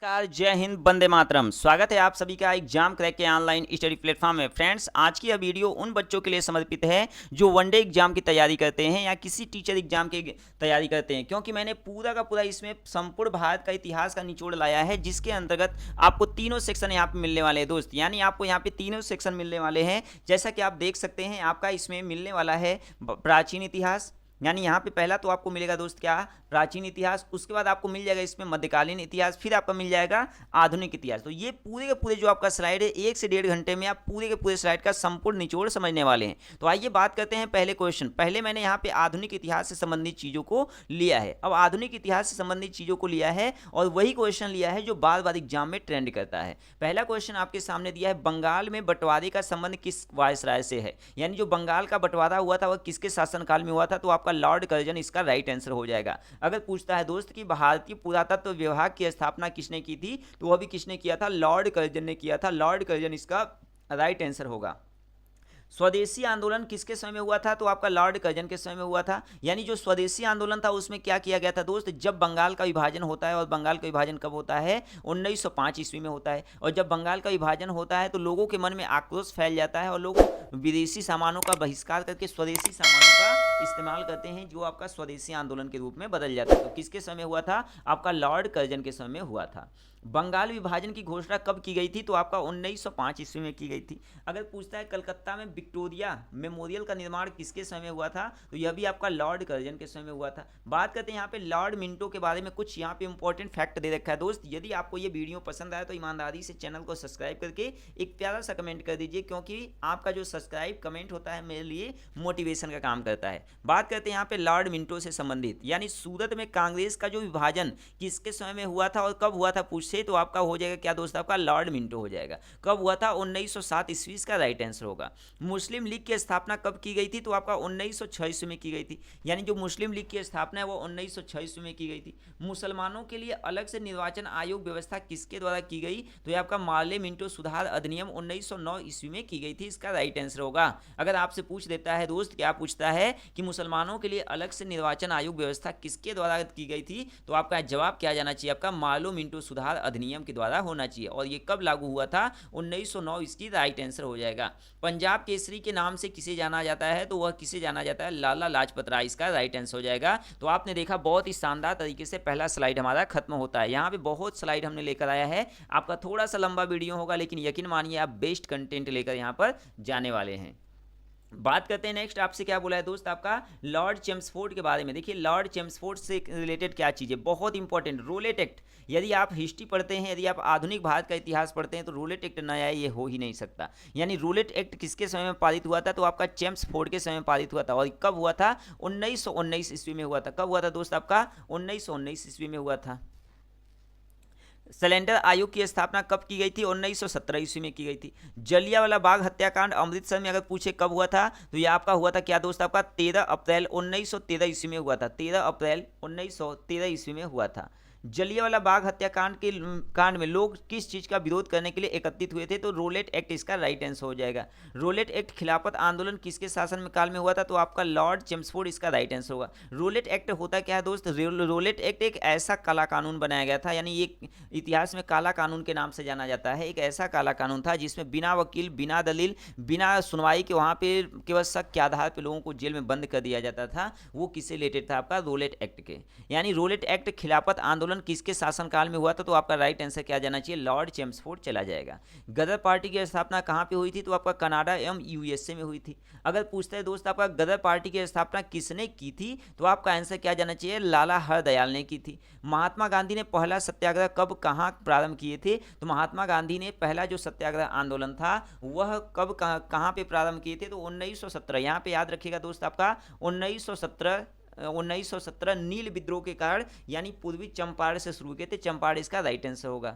नमस्कार, जय हिंद, वंदे मातरम। स्वागत है आप सभी का एग्जाम क्रैक के ऑनलाइन स्टडी प्लेटफॉर्म में। फ्रेंड्स, आज की यह वीडियो उन बच्चों के लिए समर्पित है जो वनडे एग्जाम की तैयारी करते हैं या किसी टीचर एग्जाम की तैयारी करते हैं, क्योंकि मैंने पूरा का पूरा इसमें संपूर्ण भारत का इतिहास का निचोड़ लाया है, जिसके अंतर्गत आपको तीनों सेक्शन यहाँ पे मिलने वाले हैं दोस्त। यानी आपको यहाँ पे तीनों सेक्शन मिलने वाले हैं। जैसा कि आप देख सकते हैं, आपका इसमें मिलने वाला है प्राचीन इतिहास, यानी यहाँ पे पहला तो आपको मिलेगा दोस्त क्या, प्राचीन इतिहास। उसके बाद आपको मिल जाएगा इसमें मध्यकालीन इतिहास, फिर आपका मिल जाएगा आधुनिक इतिहास। तो ये पूरे के पूरे जो आपका स्लाइड है, 1 से 1.5 घंटे में आप पूरे के पूरे स्लाइड का संपूर्ण निचोड़ समझने वाले हैं। तो आइए बात करते हैं पहले क्वेश्चन। पहले मैंने यहाँ पे आधुनिक इतिहास से संबंधित चीज़ों को लिया है। अब आधुनिक इतिहास से संबंधित चीज़ों को लिया है और वही क्वेश्चन लिया है जो बार बार एग्जाम में ट्रेंड करता है। पहला क्वेश्चन आपके सामने दिया है, बंगाल में बंटवारे का संबंध किस वायसराय से है। यानी जो बंगाल का बंटवारा हुआ था वह किसके शासनकाल में हुआ था, तो आपका लॉर्ड कर्जन इसका राइट आंसर हो जाएगा। अगर पूछता है दोस्त कि भारतीय पुरातत्व विभाग की स्थापना किसने की थी, तो वह भी किसने किया था, लॉर्ड कर्जन ने किया था। लॉर्ड कर्जन इसका राइट आंसर होगा। स्वदेशी आंदोलन किसके समय में हुआ था, तो आपका लॉर्ड कर्जन के समय में हुआ था। यानी जो स्वदेशी आंदोलन था उसमें क्या किया गया था दोस्त, जब बंगाल का विभाजन होता है, और बंगाल का विभाजन कब होता है, 1905 ईस्वी में होता है। और जब बंगाल का विभाजन होता है तो लोगों के मन में आक्रोश फैल जाता है और लोग विदेशी सामानों का बहिष्कार करके स्वदेशी सामानों का इस्तेमाल करते हैं, जो आपका स्वदेशी आंदोलन के रूप में बदल जाता है। तो किसके समय हुआ था, आपका लॉर्ड कर्जन के समय में हुआ था। बंगाल विभाजन की घोषणा कब की गई थी, तो आपका 1905 ईस्वी में की गई थी। अगर पूछता है कलकत्ता में विक्टोरिया मेमोरियल का निर्माण किसके समय में हुआ था, तो यह भी आपका लॉर्ड कर्जन के समय में हुआ था। बात करते हैं यहाँ पे लॉर्ड मिंटो के बारे में। कुछ यहाँ पे इंपॉर्टेंट फैक्ट दे रखा है दोस्त। यदि आपको ये वीडियो पसंद आए तो ईमानदारी से चैनल को सब्सक्राइब करके एक प्यारा सा कमेंट कर दीजिए, क्योंकि आपका जो सब्सक्राइब कमेंट होता है मेरे लिए मोटिवेशन का काम करता है। बात करते हैं यहाँ पे लॉर्ड मिंटो से संबंधित, यानी सूरत में कांग्रेस का जो विभाजन किसके समय में हुआ था और कब हुआ था पूछे, तो आपका हो जाएगा क्या दोस्त, आपका लॉर्ड मिंटो हो जाएगा। कब हुआ था, 1907 ईस्वी का राइट आंसर होगा। मुस्लिम लीग की स्थापना कब की गई थी, तो आपका 1906 ईस्वी में की गई थी। यानी जो मुस्लिम लीग की स्थापना है वो 1906 ईस्वी में की गई थी। मुसलमानों के लिए अलग से निर्वाचन आयोग व्यवस्था किसके द्वारा की गई, तो ये आपका मार्ले मिंटो सुधार अधिनियम 1909 ईस्वी में की गई थी। इसका राइट आंसर होगा। अगर आपसे पूछ देता है दोस्त, क्या पूछता है कि मुसलमानों के लिए अलग से निर्वाचन आयोग व्यवस्था किसके द्वारा की गई थी, तो आपका जवाब क्या जाना चाहिए, आपका मार्लो मिंटो सुधार अधिनियम के द्वारा होना चाहिए। और ये कब लागू हुआ था, 1909, इसकी राइट आंसर हो जाएगा। पंजाब केसरी के नाम से किसे जाना जाता है, तो वह किसे जाना जाता है, लाला लाजपत राय, इसका राइट आंसर हो जाएगा। तो आपने देखा बहुत ही शानदार तरीके से पहला स्लाइड हमारा खत्म होता है। यहाँ पे बहुत स्लाइड हमने लेकर आया है। आपका थोड़ा सा लंबा वीडियो होगा, लेकिन यकीन मानिए आप बेस्ट कंटेंट लेकर यहाँ पर जाने वाले हैं। बात करते हैं नेक्स्ट, आपसे क्या बोला है दोस्त, आपका लॉर्ड चेम्सफोर्ड के बारे में। देखिए लॉर्ड चेम्सफोर्ड से रिलेटेड क्या चीज़ है, बहुत इंपॉर्टेंट, रूलेट एक्ट। यदि आप हिस्ट्री पढ़ते हैं, यदि आप आधुनिक भारत का इतिहास पढ़ते हैं, तो रूलेट एक्ट नया ये हो ही नहीं सकता। यानी रूलेट एक्ट किसके समय में पारित हुआ था, तो आपका चेम्सफोर्ड के समय में पारित हुआ था। और कब हुआ था, 1919 ईस्वी में हुआ था। कब हुआ था दोस्त, आपका 1919 ईस्वी में हुआ था। सिलेंडर आयोग की स्थापना कब की गई थी, 1917 ईस्वी में की गई थी। जलियांवाला बाग हत्याकांड अमृतसर में अगर पूछे कब हुआ था, तो यह आपका हुआ था क्या दोस्त, आपका 13 अप्रैल 1913 ईस्वी में हुआ था। 13 अप्रैल 1913 ईस्वी में हुआ था। जलियांवाला बाग हत्याकांड के कांड में लोग किस चीज़ का विरोध करने के लिए एकत्रित हुए थे, तो रोलेट एक्ट इसका राइट आंसर हो जाएगा। रोलेट एक्ट खिलाफत आंदोलन किसके शासन में काल में हुआ था, तो आपका लॉर्ड चेम्सफोर्ड, इसका राइट आंसर होगा। रोलेट एक्ट होता क्या है दोस्त, रोलेट एक्ट एक ऐसा काला कानून बनाया गया था, यानी ये इतिहास में काला कानून के नाम से जाना जाता है। एक ऐसा काला कानून था जिसमें बिना वकील, बिना दलील, बिना सुनवाई के वहाँ पे केवल शक के आधार पर लोगों को जेल में बंद कर दिया जाता था। वो किससे रिलेटेड था, आपका रोलेट एक्ट के। यानी रोलेट एक्ट खिलाफत आंदोलन किसके शासनकाल में हुआ था, तो आपका राइट आंसर क्या जाना चाहिए, लॉर्ड चेम्सफोर्ड चला जाएगा। गदर पार्टी की स्थापना कहाँ पे हुई थी, तो आपका कनाडा एवं यूएसए में हुई थी। अगर पूछते हैं दोस्त आपका गदर पार्टी की स्थापना किसने की थी, तो आपका आंसर क्या जाना चाहिए, लाला हरदयाल ने की थी। महात्मा गांधी ने पहला सत्याग्रह कब कहाँ प्रारंभ किए थे, तो महात्मा गांधी ने पहला जो सत्याग्रह आंदोलन था वह कब कहाँ पे प्रारंभ किए थे, तो 1917। यहाँ पे याद रखिएगा दोस्त, आपका 1917 नील विद्रोह के कारण, यानी पूर्वी चंपारण से शुरू किए थे। चंपारण इसका राइट आंसर होगा।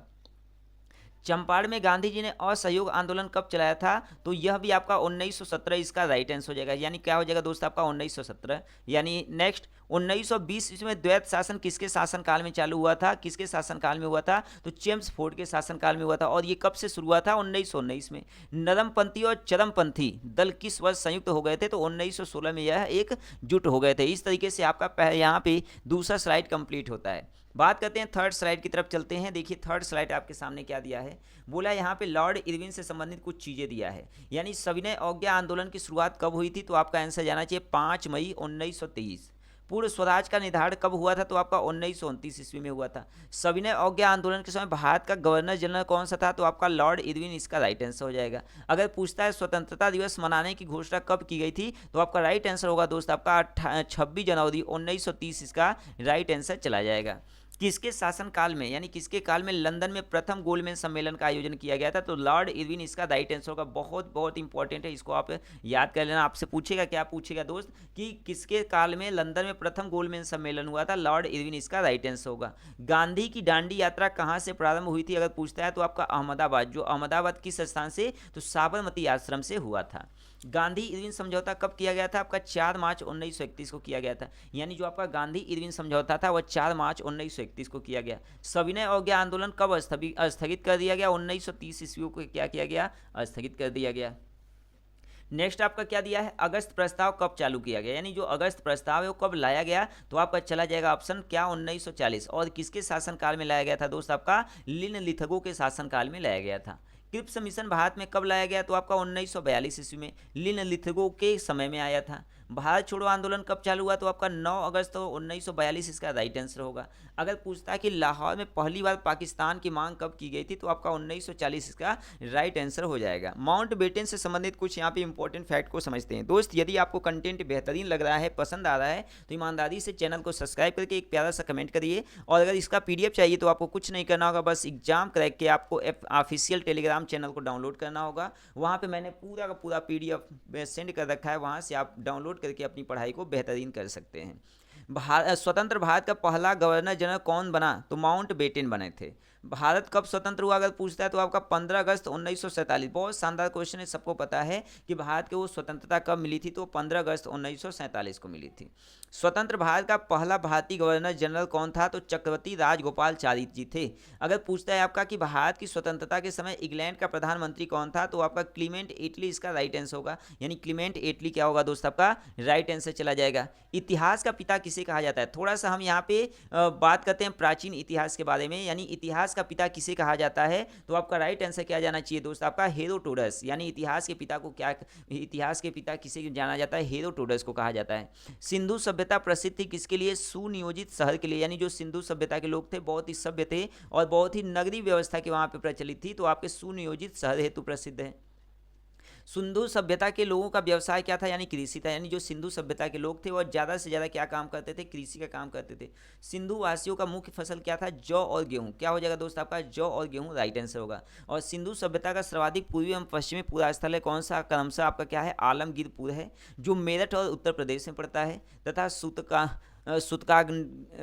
चंपारण में गांधी जी ने असहयोग आंदोलन कब चलाया था, तो यह भी आपका 1917, इसका राइट आंसर हो जाएगा। यानी क्या हो जाएगा दोस्त, आपका 1917। यानी नेक्स्ट 1920 ईस्वी में द्वैत शासन किसके शासनकाल में चालू हुआ था, किसके शासनकाल में हुआ था, तो चेम्सफोर्ड के शासनकाल में हुआ था। और ये कब से शुरू हुआ था, 1919 में। नरमपंथी और चरमपंथी दल किस वर्ष संयुक्त हो गए थे, तो 1916 में यह एकजुट हो गए थे। इस तरीके से आपका यहाँ पे दूसरा स्लाइड कंप्लीट होता है। बात करते हैं थर्ड स्लाइड की तरफ चलते हैं। देखिए थर्ड स्लाइड आपके सामने क्या दिया है, बोला यहाँ पे लॉर्ड इरविन से संबंधित कुछ चीज़ें दिया है, यानी सविनय अवज्ञा आंदोलन की शुरुआत कब हुई थी, तो आपका आंसर जाना चाहिए 5 मई 1923। पूर्ण स्वराज का निर्धारण कब हुआ था, तो आपका 1929 ईस्वी में हुआ था। सविनय अवज्ञा आंदोलन के समय भारत का गवर्नर जनरल कौन सा था, तो आपका लॉर्ड इरविन इसका राइट आंसर हो जाएगा। अगर पूछता है स्वतंत्रता दिवस मनाने की घोषणा कब की गई थी, तो आपका राइट आंसर होगा दोस्त आपका 26 जनवरी 1930 इसका राइट आंसर चला जाएगा। किसके शासनकाल में, यानी किसके काल में लंदन में प्रथम गोल्डमैन सम्मेलन का आयोजन किया गया था, तो लॉर्ड इरविन इसका राइट आंसर होगा। बहुत बहुत इंपॉर्टेंट है, इसको आप याद कर लेना। आपसे पूछेगा, क्या पूछेगा दोस्त, कि किसके काल में लंदन में प्रथम गोल्डमैन सम्मेलन हुआ था, लॉर्ड इरविन इसका राइट आंसर होगा। गांधी की दांडी यात्रा कहाँ से प्रारंभ हुई थी, अगर पूछता है तो आपका अहमदाबाद। जो अहमदाबाद किस स्थान से, तो साबरमती आश्रम से हुआ था। गांधी इरविन समझौता कब किया गया था, आपका 4 मार्च 1931 को किया गया था। यानी जो आपका गांधी इरविन समझौता था वह 4 मार्च 1931 को किया गया। सविनय अवज्ञा आंदोलन कब स्थगित कर दिया गया, 1930 ईस्वी को क्या किया गया, स्थगित कर दिया गया। नेक्स्ट आपका क्या दिया है, अगस्त प्रस्ताव कब चालू किया गया, यानी जो अगस्त प्रस्ताव है वो कब लाया गया, तो आपका चला जाएगा ऑप्शन क्या 1940। और किसके शासनकाल में लाया गया था दोस्त, आपका लिनलिथगो के शासनकाल में लाया गया था। क्रिप्स मिशन भारत में कब लाया गया, तो आपका 1942 ईस्वी में लिनलिथगो के समय में आया था। भारत छोड़ो आंदोलन कब चालू हुआ, तो आपका 9 अगस्त 1942 इसका राइट आंसर होगा। अगर पूछता है कि लाहौर में पहली बार पाकिस्तान की मांग कब की गई थी, तो आपका 1940 इसका राइट आंसर हो जाएगा। माउंट बेटन से संबंधित कुछ यहाँ पे इंपॉर्टेंट फैक्ट को समझते हैं। दोस्त यदि आपको कंटेंट बेहतरीन लग रहा है, पसंद आ रहा है, तो ईमानदारी से चैनल को सब्सक्राइब करके एक प्यारा सा कमेंट करिए। और अगर इसका PDF चाहिए तो आपको कुछ नहीं करना होगा, बस एग्जाम क्रैक के आपको ऑफिशियल टेलीग्राम चैनल को डाउनलोड करना होगा। वहाँ पर मैंने पूरा का पूरा PDF सेंड कर रखा है, वहाँ से आप डाउनलोड करके अपनी पढ़ाई को बेहतरीन कर सकते हैं। स्वतंत्र भारत का पहला गवर्नर जनरल कौन बना, तो माउंट बेटन बने थे। भारत कब स्वतंत्र हुआ, अगर पूछता है तो आपका 15 अगस्त 1947। बहुत शानदार क्वेश्चन है, सबको पता है कि भारत को स्वतंत्रता कब मिली थी, तो 15 अगस्त 1947 को मिली थी। स्वतंत्र भारत का पहला भारतीय गवर्नर जनरल कौन था, तो चक्रवर्ती राजगोपालचारी जी थे। अगर पूछता है आपका कि भारत की स्वतंत्रता के समय इंग्लैंड का प्रधानमंत्री कौन था, तो आपका क्लीमेंट एटली इसका राइट आंसर होगा। यानी क्लीमेंट एटली क्या होगा दोस्त, आपका राइट आंसर चला जाएगा। इतिहास का पिता किसे कहा जाता है, थोड़ा सा हम यहाँ पे बात करते हैं प्राचीन इतिहास के बारे में। यानी इतिहास का पिता किसे कहा जाता है, तो आपका राइट आंसर क्या जाना चाहिए दोस्त, आपका हेरोडोटस। यानी इतिहास के पिता को क्या, इतिहास के पिता किसे जाना जाता है, हेरोडोटस को कहा जाता है। सिंधु सभ्यता प्रसिद्ध थी किसके लिए, सुनियोजित शहर के लिए। यानी जो सिंधु सभ्यता के लोग थे बहुत ही सभ्य थे और बहुत ही नगरीय व्यवस्था की वहां पर प्रचलित थी, तो आपके सुनियोजित शहर हेतु प्रसिद्ध है। सिंधु सभ्यता के लोगों का व्यवसाय क्या था, यानी कृषि था। यानी जो सिंधु सभ्यता के लोग थे वो ज़्यादा से ज़्यादा क्या काम करते थे, कृषि का काम करते थे। सिंधु वासियों का मुख्य फसल क्या था, जौ और गेहूं। क्या हो जाएगा दोस्त, आपका जौ और गेहूं राइट आंसर होगा। और सिंधु सभ्यता का सर्वाधिक पूर्वी एवं पश्चिमी पूरा स्थल है कौन सा, क्रमशः आपका क्या है, आलमगीरपुर है, जो मेरठ और उत्तर प्रदेश में पड़ता है। तथा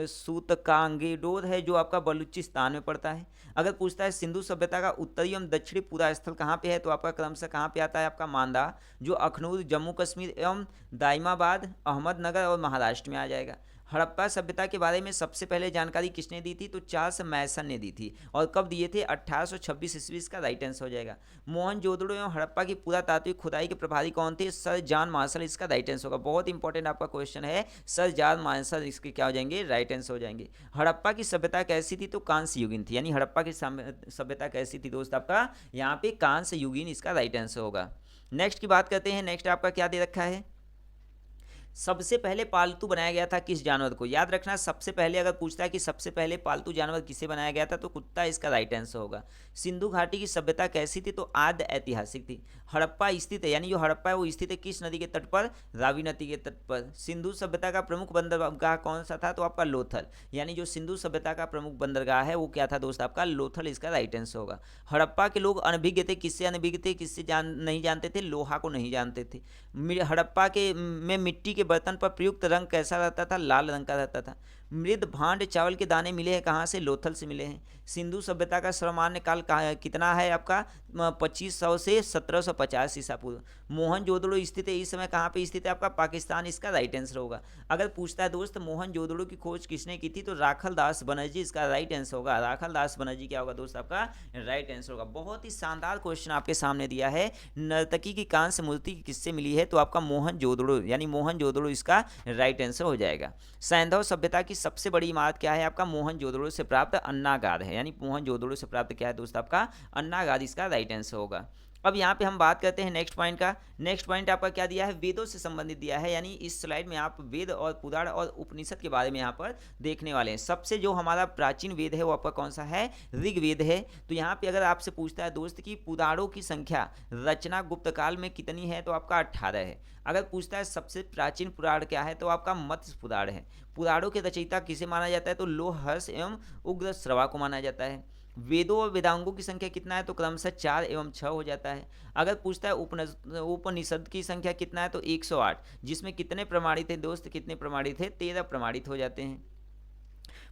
सूतकांगेडोर है, जो आपका बलूचिस्तान में पड़ता है। अगर पूछता है सिंधु सभ्यता का उत्तरी एवं दक्षिणी पूरा स्थल कहाँ पे है, तो आपका क्रमशः कहाँ पे आता है, आपका मांदा, जो अखनूर, जम्मू कश्मीर एवं दाइमाबाद, अहमदनगर और महाराष्ट्र में आ जाएगा। हड़प्पा सभ्यता के बारे में सबसे पहले जानकारी किसने दी थी, तो चार्ल्स मैसन ने दी थी। और कब दिए थे, 1826 ईस्वी, इसका राइट आंसर हो जाएगा। मोहनजोदड़ो एवं हड़प्पा की पुरातात्विक खुदाई के प्रभारी कौन थे, सर जॉन मार्शल, इसका राइट आंसर होगा। बहुत इंपॉर्टेंट आपका क्वेश्चन है, सर जॉन मार्शल इसके क्या हो जाएंगे, राइट आंसर हो जाएंगे। हड़प्पा की सभ्यता कैसी थी, तो कांस्य युगीन थी। यानी हड़प्पा की सभ्यता कैसी थी दोस्त, आपका यहाँ पे कांस्य युगीन इसका राइट आंसर होगा। नेक्स्ट की बात करते हैं। नेक्स्ट आपका क्या दे रखा है, सबसे पहले पालतू बनाया गया था किस जानवर को। याद रखना, सबसे पहले अगर पूछता है कि सबसे पहले पालतू जानवर किसे बनाया गया था, तो कुत्ता इसका राइट आंसर होगा। सिंधु घाटी की सभ्यता कैसी थी, तो आद्य ऐतिहासिक थी। हड़प्पा स्थित है, यानी जो हड़प्पा है वो स्थित है किस नदी के तट पर, रावी नदी के तट पर। सिंधु सभ्यता का प्रमुख बंदरगाह कौन सा था, तो आपका लोथल। यानी जो सिंधु सभ्यता का प्रमुख बंदरगाह है वो क्या था दोस्त, आपका लोथल, इसका राइट आंसर होगा। हड़प्पा के लोग अनभिज्ञ थे, किससे अनभिज्ञ थे, किससे नहीं जानते थे, लोहा को नहीं जानते थे। हड़प्पा के में मिट्टी के बर्तन पर प्रयुक्त रंग कैसा रहता था, लाल रंग का रहता था। मृद भांड चावल के दाने मिले हैं कहाँ से? लोथल से मिले हैं। सिंधु सभ्यता का सर्वमान्य काल कितना है आपका? 2500 से 1750 ईसा पूर्व। मोहनजोदड़ो स्थित है इस समय कहाँ पे स्थित है आपका? पाकिस्तान इसका राइट आंसर होगा। अगर पूछता है दोस्त मोहनजोदड़ो की खोज किसने की थी, तो राखल दास बनर्जी इसका राइट आंसर होगा। राखल दास बनर्जी क्या होगा दोस्त? आपका राइट आंसर होगा। बहुत ही शानदार क्वेश्चन आपके सामने दिया है। नर्तकी की कांस्य मूर्ति किससे मिली है? तो आपका मोहनजोदड़ो, यानी मोहनजोदड़ो इसका राइट आंसर हो जाएगा। सैंधव सभ्यता की सबसे बड़ी इमारत क्या है आपका? मोहनजोदड़ो से प्राप्त अन्नागार है, यानी मोहनजोदड़ो से प्राप्त क्या है दोस्त? आपका अन्नागार इसका राइट आंसर होगा। अब यहाँ पे हम बात करते हैं नेक्स्ट पॉइंट का। नेक्स्ट पॉइंट आपका क्या दिया है? वेदों से संबंधित दिया है, यानी इस स्लाइड में आप वेद और पुराण और उपनिषद के बारे में यहाँ पर देखने वाले हैं। सबसे जो हमारा प्राचीन वेद है वो आपका कौन सा है? ऋग्वेद है। तो यहाँ पे अगर आपसे पूछता है दोस्त कि पुराणों की संख्या रचना गुप्त काल में कितनी है, तो आपका 18 है। अगर पूछता है सबसे प्राचीन पुराण क्या है, तो आपका मत्स्य पुराण है। पुराणों के रचयिता किसे माना जाता है? तो लोहर्ष एवं उग्रश्रवा को माना जाता है। वेदों और वेदांगों की संख्या कितना है? तो क्रमशः 4 एवं 6 हो जाता है। अगर पूछता है उपनिषद की संख्या कितना है, तो 108, जिसमें कितने प्रमाणित थे दोस्त? कितने प्रमाणित थे? 13 प्रमाणित हो जाते हैं।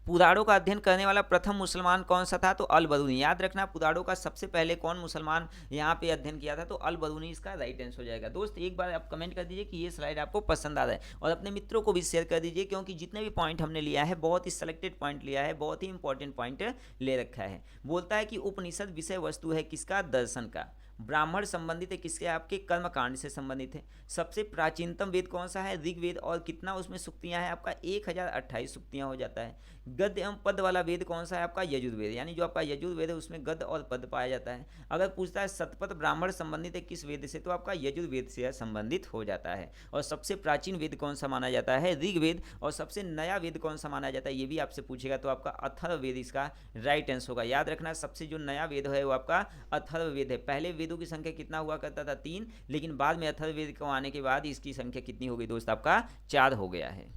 पुराणों का अध्ययन करने वाला प्रथम मुसलमान कौन सा था? तो अल बरूनी। याद रखना, पुराणों का सबसे पहले कौन मुसलमान यहाँ पे अध्ययन किया था? तो अल बरूनी इसका राइट आंसर हो जाएगा। दोस्त एक बार आप कमेंट कर दीजिए कि ये स्लाइड आपको पसंद आ रहा है, और अपने मित्रों को भी शेयर कर दीजिए, क्योंकि जितने भी पॉइंट हमने लिया है बहुत ही सिलेक्टेड पॉइंट लिया है, बहुत ही इंपॉर्टेंट पॉइंट ले रखा है। बोलता है कि उपनिषद विषय वस्तु है किसका? दर्शन का। ब्राह्मण संबंधित है किसके? आपके कर्मकांड से संबंधित है। सबसे प्राचीनतम वेद कौन सा है? ऋग्वेद। और कितना उसमें सूक्तियां हैं? आपका 1028 सूक्तियां हो जाता है। गद्य एवं पद वाला वेद कौन सा है? आपका यजुर्वेद, यानी जो आपका यजुर्वेद है उसमें गद्य और पद पाया जाता है। अगर पूछता है शतपथ ब्राह्मण संबंधित है किस वेद से, तो आपका यजुर्वेद से संबंधित हो जाता है। और सबसे प्राचीन वेद कौन सा माना जाता है? ऋग्वेद। और सबसे नया वेद कौन सा माना जाता है, ये भी आपसे पूछेगा, तो आपका अथर्ववेद इसका राइट आंसर होगा। याद रखना, सबसे जो नया वेद है वो आपका अथर्ववेद है। पहले वेदों की संख्या कितना हुआ करता था? 3, लेकिन बाद में अथर्ववेद को आने के बाद इसकी संख्या कितनी हो गई दोस्त? आपका 4 हो गया है।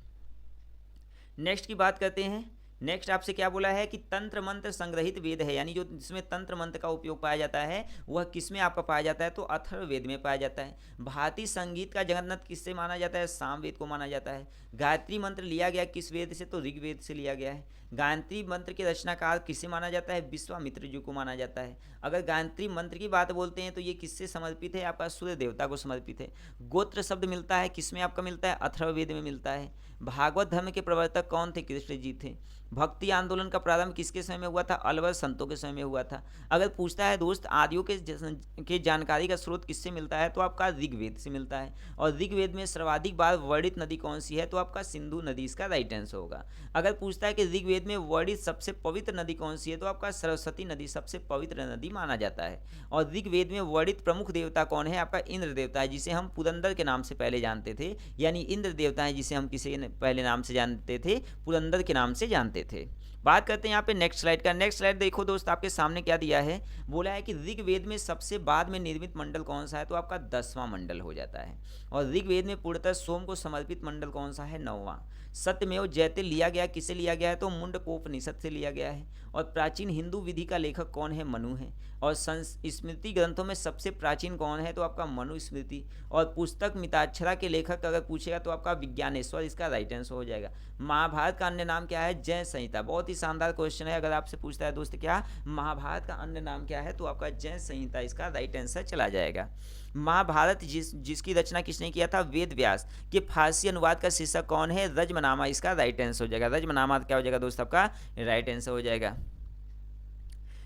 नेक्स्ट की बात करते हैं। नेक्स्ट आपसे क्या बोला है कि तंत्र मंत्र संग्रहित वेद है, यानी जो जिसमें तंत्र मंत्र का उपयोग पाया जाता है वह किसमें आपका पाया जाता है? तो अथर्ववेद में पाया जाता है। भारतीय संगीत का जगन्नाथ किससे माना जाता है? सामवेद को माना जाता है। गायत्री मंत्र लिया गया किस वेद से? तो ऋग्वेद से लिया गया है। गायत्री मंत्र के रचनाकार किसे माना जाता है? विश्वामित्र जी को माना जाता है। अगर गायत्री मंत्र की बात बोलते हैं तो ये किससे समर्पित है? आपका सूर्य देवता को समर्पित है। गोत्र शब्द मिलता है किसमें आपका मिलता है? अथर्ववेद में मिलता है। भागवत धर्म के प्रवर्तक कौन थे? कृष्ण जी थे। भक्ति आंदोलन का प्रारंभ किसके समय में हुआ था? अलवर संतों के समय में हुआ था। अगर पूछता है दोस्त आदियों के जानकारी का स्रोत किससे मिलता है? तो आपका ऋग्वेद से मिलता है। और ऋग्वेद में सर्वाधिक बार वर्णित नदी कौन सी है? तो आपका सिंधु नदी इसका राइट आंसर होगा। अगर पूछता है कि ऋग्वेद में वर्णित सबसे पवित्र नदी कौन सी है? तो आपका सरस्वती नदी सबसे पवित्र नदी माना जाता है। और ऋग्वेद में वर्णित प्रमुख देवता कौन है? आपका इंद्र देवता है, जिसे हम पुरंदर के नाम से पहले जानते थे, यानी इंद्र देवता है जिसे हम किसी पहले नाम से जानते थे? पुरंदर के नाम से जानते थे। बात करते हैं यहाँ पे नेक्स्ट स्लाइड का। नेक्स्ट स्लाइड देखो दोस्त, आपके सामने क्या दिया है? बोला है कि ऋग्वेद में सबसे बाद में निर्मित मंडल कौन सा है? तो आपका 10वां मंडल हो जाता है। और ऋग्वेद में पूर्णतः सोम को समर्पित मंडल कौन सा है? 9वां। सत्यमेव जयते लिया गया किसे लिया गया है? तो मुंडकोपनिषद से लिया गया है। और प्राचीन हिंदू विधि का लेखक कौन है? मनु है। और स्मृति ग्रंथों में सबसे प्राचीन कौन है? तो आपका मनुस्मृति। और पुस्तक मिताक्षरा के लेखक अगर पूछेगा तो आपका विज्ञानेश्वर इसका राइट आंसर हो जाएगा। महाभारत का अन्य नाम क्या है? जय संहिता। बहुत ही शानदार क्वेश्चन है। अगर आपसे पूछता है दोस्त क्या महाभारत का अन्य नाम क्या है, तो आपका जय संहिता इसका राइट आंसर चला जाएगा। महाभारत जिसकी रचना किसने किया था? वेद व्यास। के फारसी अनुवाद का शीर्षक कौन है? रजमनामा इसका राइट आंसर हो जाएगा। रजमनामा क्या हो जाएगा दोस्त? आपका राइट आंसर हो जाएगा।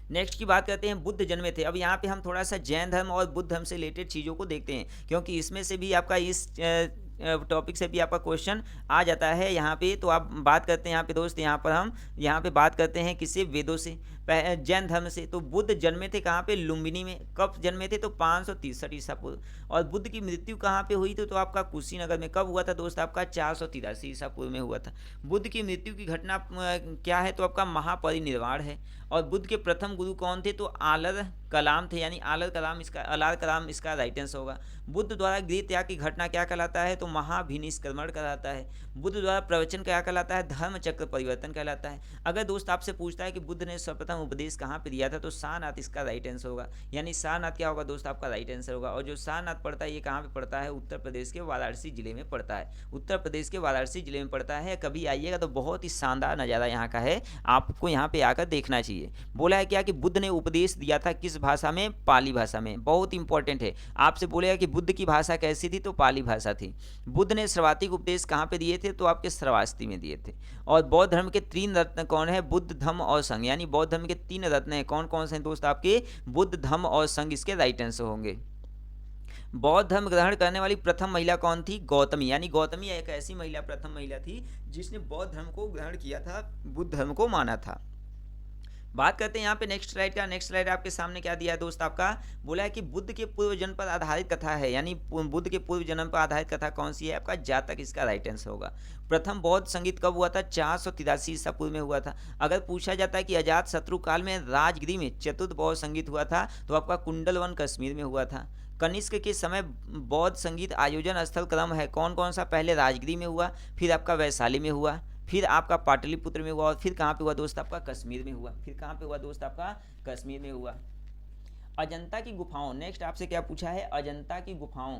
नेक्स्ट की बात करते हैं, बुद्ध जन्मे थे। अब यहाँ पे हम थोड़ा सा जैन धर्म और बुद्ध धर्म से रिलेटेड चीज़ों को देखते हैं, क्योंकि इसमें से भी आपका इस टॉपिक से भी आपका क्वेश्चन आ जाता है यहाँ पे। तो आप बात करते हैं यहाँ पे दोस्त, हम यहाँ पे बात करते हैं किसी वेदों से, जैन धर्म से। तो बुद्ध जन्मे थे कहाँ पे? लुम्बिनी में। कब जन्मे थे? तो 563 ईसा पूर्व। और बुद्ध की मृत्यु कहाँ पे हुई थी? तो आपका कुशीनगर में। कब हुआ था दोस्त? आपका 483 ईसा पूर्व में हुआ था। बुद्ध की मृत्यु की घटना क्या है? तो आपका महापरिनिर्वाण है। और बुद्ध के प्रथम गुरु कौन थे? तो आलर कलाम थे, यानी अलार कलाम इसका राइट आंसर होगा। बुद्ध द्वारा गृह त्याग की घटना क्या कहलाता है? तो तो महाभिनिष्क्रमण कहलाता है। बुद्ध द्वारा प्रवचन क्या कहलाता है? धर्म चक्र परिवर्तन कहलाता है। अगर दोस्त आपसे पूछता है कि बुद्ध ने सर्वप्रथम उपदेश कहाँ पे दिया था, तो सारनाथ इसका राइट आंसर होगा। यानी सारनाथ क्या होगा दोस्त? आपका राइट आंसर होगा। और जो सारनाथ पड़ता है ये कहाँ पे पड़ता है? उत्तर प्रदेश के वाराणसी जिले में पड़ता है। उत्तर प्रदेश के वाराणसी जिले में पड़ता है। कभी आइएगा तो बहुत ही शानदार नज़ारा यहाँ का है, आपको यहाँ पे आकर देखना चाहिए। बोला है क्या कि बुद्ध ने उपदेश दिया था किस भाषा में? पाली भाषा में। बहुत इंपॉर्टेंट है, आपसे बोलेगा कि बुद्ध की भाषा कैसी थी, तो पाली भाषा थी। बुद्ध ने सर्वाधिक उपदेश कहाँ पे दिए थे? तो आपके श्रावस्ती में दिए थे। और बौद्ध धर्म के 3 रत्न कौन है? बुद्ध, धम्म और संघ। यानी बौद्ध धर्म के 3 रत्न हैं, कौन कौन से हैं दोस्त? आपके बुद्ध, धम्म और संघ इसके राइट आंसर होंगे। बौद्ध धर्म ग्रहण करने वाली प्रथम महिला कौन थी? गौतमी। यानी गौतमी एक ऐसी महिला, प्रथम महिला थी जिसने बौद्ध धर्म को ग्रहण किया था, बुद्ध धर्म को माना था। बात करते हैं यहाँ पे नेक्स्ट स्लाइड का। नेक्स्ट स्लाइड आपके सामने क्या दिया है दोस्त? आपका बोला है कि बुद्ध के पूर्व जन्म पर आधारित कथा है। यानी बुद्ध के पूर्व जन्म पर आधारित कथा कौन सी है? आपका जातक इसका राइट आंसर होगा। प्रथम बौद्ध संगीत कब हुआ था? 483 ईसा पूर्व में हुआ था। अगर पूछा जाता है कि अजात शत्रु काल में राजगिरी में चतुर्थ बौद्ध संगीत हुआ था, तो आपका कुंडलवन कश्मीर में हुआ था। कनिष्क के समय बौद्ध संगीत आयोजन स्थल क्रम है, कौन कौन सा? पहले राजगिरी में हुआ, फिर आपका वैशाली में हुआ, फिर आपका पाटलिपुत्र में हुआ, और फिर कहाँ पे हुआ दोस्त? आपका कश्मीर में हुआ। फिर कहाँ पे हुआ दोस्त? आपका कश्मीर में हुआ। अजंता की गुफाओं, नेक्स्ट आपसे क्या पूछा है? अजंता की गुफाओं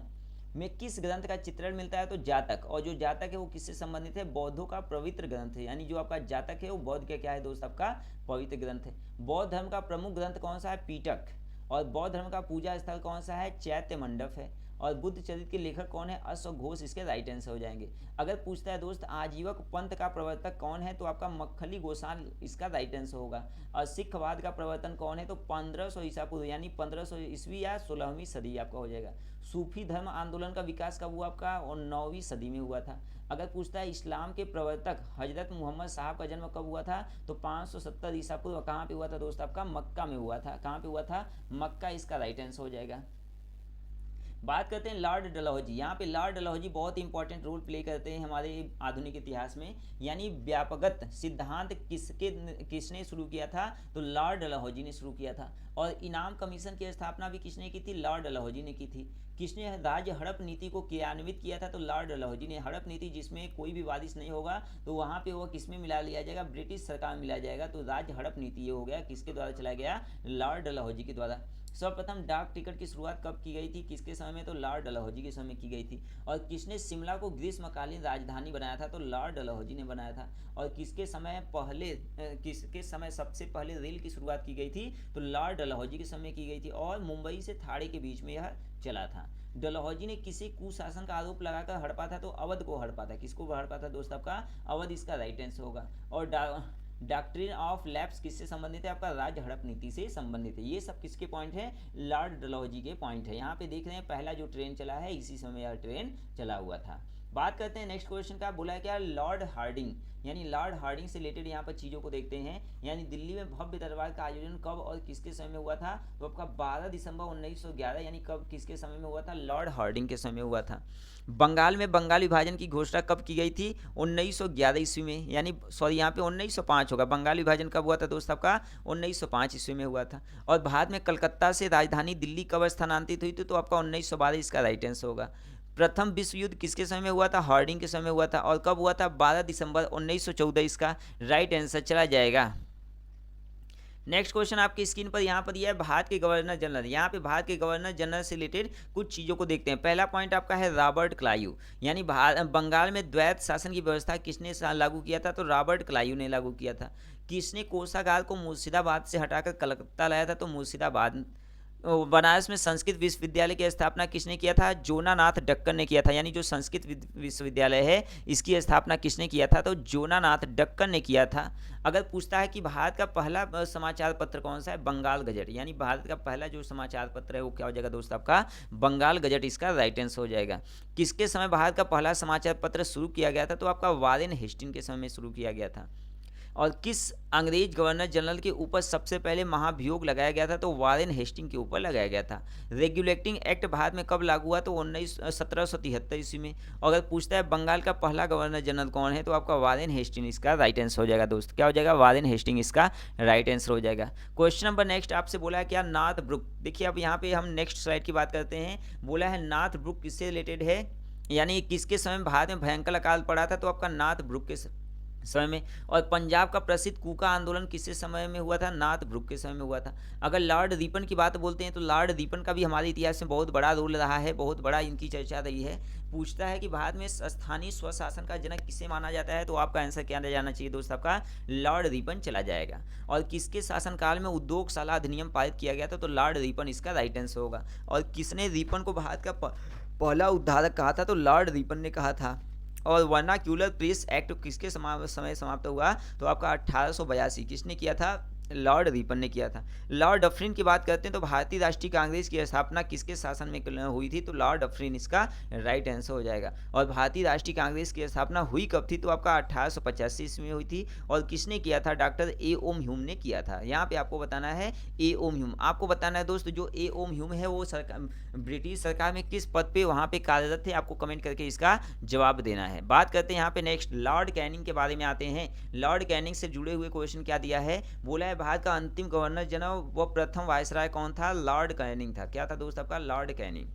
में किस ग्रंथ का चित्रण मिलता है? तो जातक। और जो जातक है वो किससे संबंधित है? बौद्धों का पवित्र ग्रंथ है। यानी जो आपका जातक है वो बौद्ध का क्या है दोस्त? आपका पवित्र ग्रंथ है। बौद्ध धर्म का प्रमुख ग्रंथ कौन सा है? पीटक। और बौद्ध धर्म का पूजा स्थल कौन सा है? चैत्य मंडप है। और बुद्ध चरित्र के लेखक कौन है? अश्वघोष इसके राइट आंसर हो जाएंगे। अगर पूछता है दोस्त आजीवक पंथ का प्रवर्तक कौन है, तो आपका मक्खली गोसाल इसका राइट आंसर होगा। और सिखवाद का प्रवर्तन कौन है? तो 1500 ईसा पूर्व, यानी 1500 ईस्वी या 16वीं सदी आपका हो जाएगा। सूफी धर्म आंदोलन का विकास कब हुआ? आपका 9वीं सदी में हुआ था। अगर पूछता है इस्लाम के प्रवर्तक हजरत मोहम्मद साहब का जन्म कब हुआ था, तो 570 ईसा पूर्व। कहाँ पे हुआ था दोस्त? आपका मक्का में हुआ था। कहाँ पे हुआ था? मक्का इसका राइट आंसर हो जाएगा। बात करते हैं लॉर्ड डलहौजी। यहाँ पे लॉर्ड डलहौजी बहुत इंपॉर्टेंट रोल प्ले करते हैं हमारे आधुनिक इतिहास में। यानी व्यापकगत सिद्धांत किसने शुरू किया था? तो लॉर्ड डलहौजी ने शुरू किया था। और इनाम कमीशन की स्थापना भी किसने की थी? लॉर्ड डलहौजी ने की थी। किसने राज्य हड़प नीति को क्रियान्वित किया था? तो लॉर्ड डलहौजी ने। हड़प नीति जिसमें कोई भी वारिस नहीं होगा, तो वहाँ पे वो किसमें मिला लिया जाएगा? ब्रिटिश सरकार में मिला जाएगा। तो राज्य हड़प नीति ये हो गया, किसके द्वारा चलाया गया? लॉर्ड डलहौजी के द्वारा। सर्वप्रथम डाक टिकट की शुरुआत कब की गई थी? किसके समय में? तो लॉर्ड डलहौजी के समय की गई थी। और किसने शिमला को ग्रीष्मकालीन राजधानी बनाया था? तो लॉर्ड डलहौजी ने बनाया था। और किसके समय सबसे पहले रेल की शुरुआत की गई थी? तो लॉर्ड डलहौजी के समय की गई थी। और मुंबई से थाड़े के बीच में यह चला था। डलहौजी ने किसी कुशासन का आरोप लगाकर हड़पा था? तो अवध को हड़पा था। किसको हड़पा था दोस्त? आपका अवध इसका राइट आंसर होगा। और डॉक्ट्रिन ऑफ लैप्स किससे संबंधित है? आपका राज्य हड़प नीति से संबंधित है। ये सब किसके पॉइंट है? लॉर्ड डलहौजी के पॉइंट है। यहाँ पे देख रहे हैं पहला जो ट्रेन चला है इसी समय यह ट्रेन चला हुआ था। बात करते हैं नेक्स्ट क्वेश्चन का। बोला है क्या? Lord Hardinge. यानी लॉर्ड हार्डिंग से रिलेटेड यहाँ पर चीज़ों को देखते हैं। यानी दिल्ली में भव्य दरबार का आयोजन कब और किसके समय में हुआ था? तो आपका 12 दिसंबर 1911। यानी कब, किसके समय में हुआ था? लॉर्ड हार्डिंग के समय हुआ था। बंगाल में बंगाल विभाजन की घोषणा कब की गई थी? 1911 ईस्वी में। यानी सॉरी यहाँ पे 1905 होगा। बंगाल विभाजन कब हुआ था दोस्त? आपका 1905 ईस्वी में हुआ था। और भारत में कलकत्ता से राजधानी दिल्ली कब स्थानांतरित हुई थी? तो आपका 1912 इसका राइट आंसर होगा। प्रथम विश्व युद्ध किसके समय में हुआ था? हार्डिंग के समय हुआ था। और कब हुआ था? 12 दिसंबर 1914 इसका राइट आंसर चला जाएगा। नेक्स्ट क्वेश्चन आपकी स्क्रीन पर यहाँ पर यह है भारत के गवर्नर जनरल। यहाँ पे भारत के गवर्नर जनरल से रिलेटेड कुछ चीज़ों को देखते हैं। पहला पॉइंट आपका है रॉबर्ट क्लाइव। यानी बंगाल में द्वैत शासन की व्यवस्था किसने लागू किया था? तो रॉबर्ट क्लाइव ने लागू किया था। किसने कोषागार को मुर्शिदाबाद से हटाकर कलकत्ता लाया था? तो मुर्शिदाबाद। बनारस में संस्कृत विश्वविद्यालय की स्थापना किसने किया था? जोनानाथ डक्कन ने किया था। यानी जो संस्कृत विश्वविद्यालय है इसकी स्थापना किसने किया था? तो जोनानाथ डक्कन ने किया था। अगर पूछता है कि भारत का पहला समाचार पत्र कौन सा है? बंगाल गजट। यानी भारत का पहला जो समाचार पत्र है वो क्या हो जाएगा दोस्त? आपका बंगाल गजट इसका राइट आंसर हो जाएगा। किसके समय भारत का पहला समाचार पत्र शुरू किया गया था? तो आपका वारेन हेस्टिंग के समय में शुरू किया गया था। और किस अंग्रेज गवर्नर जनरल के ऊपर सबसे पहले महाभियोग लगाया गया था? तो वारेन हेस्टिंग के ऊपर लगाया गया था। रेगुलेटिंग एक्ट भारत में कब लागू हुआ? तो 1773 ईस्वी में। और अगर पूछता है बंगाल का पहला गवर्नर जनरल कौन है? तो आपका वारेन हेस्टिंग इसका राइट आंसर हो जाएगा दोस्त। क्या हो जाएगा? वारेन हेस्टिंग इसका राइट आंसर हो जाएगा। क्वेश्चन नंबर नेक्स्ट आपसे बोला है क्या? Northbrook. देखिए अब यहाँ पे हम नेक्स्ट स्लाइड की बात करते हैं। बोला है नॉर्थ ब्रुक किससे रिलेटेड है? यानी किसके समय में भारत में भयंकर अकाल पड़ा था? तो आपका नॉर्थ ब्रुक के समय में। और पंजाब का प्रसिद्ध कूका आंदोलन किसके समय में हुआ था? नॉर्थ ब्रुक के समय में हुआ था। अगर लॉर्ड रिपन की बात बोलते हैं तो लॉर्ड रिपन का भी हमारे इतिहास में बहुत बड़ा रोल रहा है, बहुत बड़ा इनकी चर्चा रही है। पूछता है कि भारत में स्थानीय स्वशासन का जनक किसे माना जाता है? तो आपका आंसर क्या जाना चाहिए दोस्त? आपका लॉर्ड रिपन चला जाएगा। और किसके शासनकाल में उद्योगशाला अधिनियम पारित किया गया था? तो लॉर्ड रिपन इसका राइट आंसर होगा। और किसने रिपन को भारत का पहला उद्धारक कहा था? तो लॉर्ड रिपन ने कहा था। और वर्नाक्यूलर प्रेस एक्ट किसके समय समाप्त हुआ? तो आपका 1882। किसने किया था? लॉर्ड रिपन ने किया था। लॉर्ड डफरिन की बात करते हैं तो भारतीय राष्ट्रीय कांग्रेस की स्थापना किसके शासन में हुई थी? तो लॉर्ड डफरिन इसका राइट आंसर हो जाएगा। और भारतीय राष्ट्रीय कांग्रेस की स्थापना हुई कब थी? तो आपका 1885 ईस्वी में हुई थी। और किसने किया था? डॉक्टर ए ओम ह्यूम ने किया था। यहाँ पे आपको बताना है ए ओम ह्यूम। आपको बताना है दोस्त, जो ए ओम ह्यूम है वो ब्रिटिश सरकार में किस पद पे वहाँ पे कार्यरत थे? आपको कमेंट करके इसका जवाब देना है। बात करते हैं यहाँ पे नेक्स्ट लॉर्ड कैनिंग के बारे में आते हैं। लॉर्ड कैनिंग से जुड़े हुए क्वेश्चन क्या दिया है? बोला है भारत का अंतिम गवर्नर जनरल व प्रथम वायसराय कौन था? लॉर्ड कैनिंग था। क्या था दोस्त? आपका लॉर्ड कैनिंग।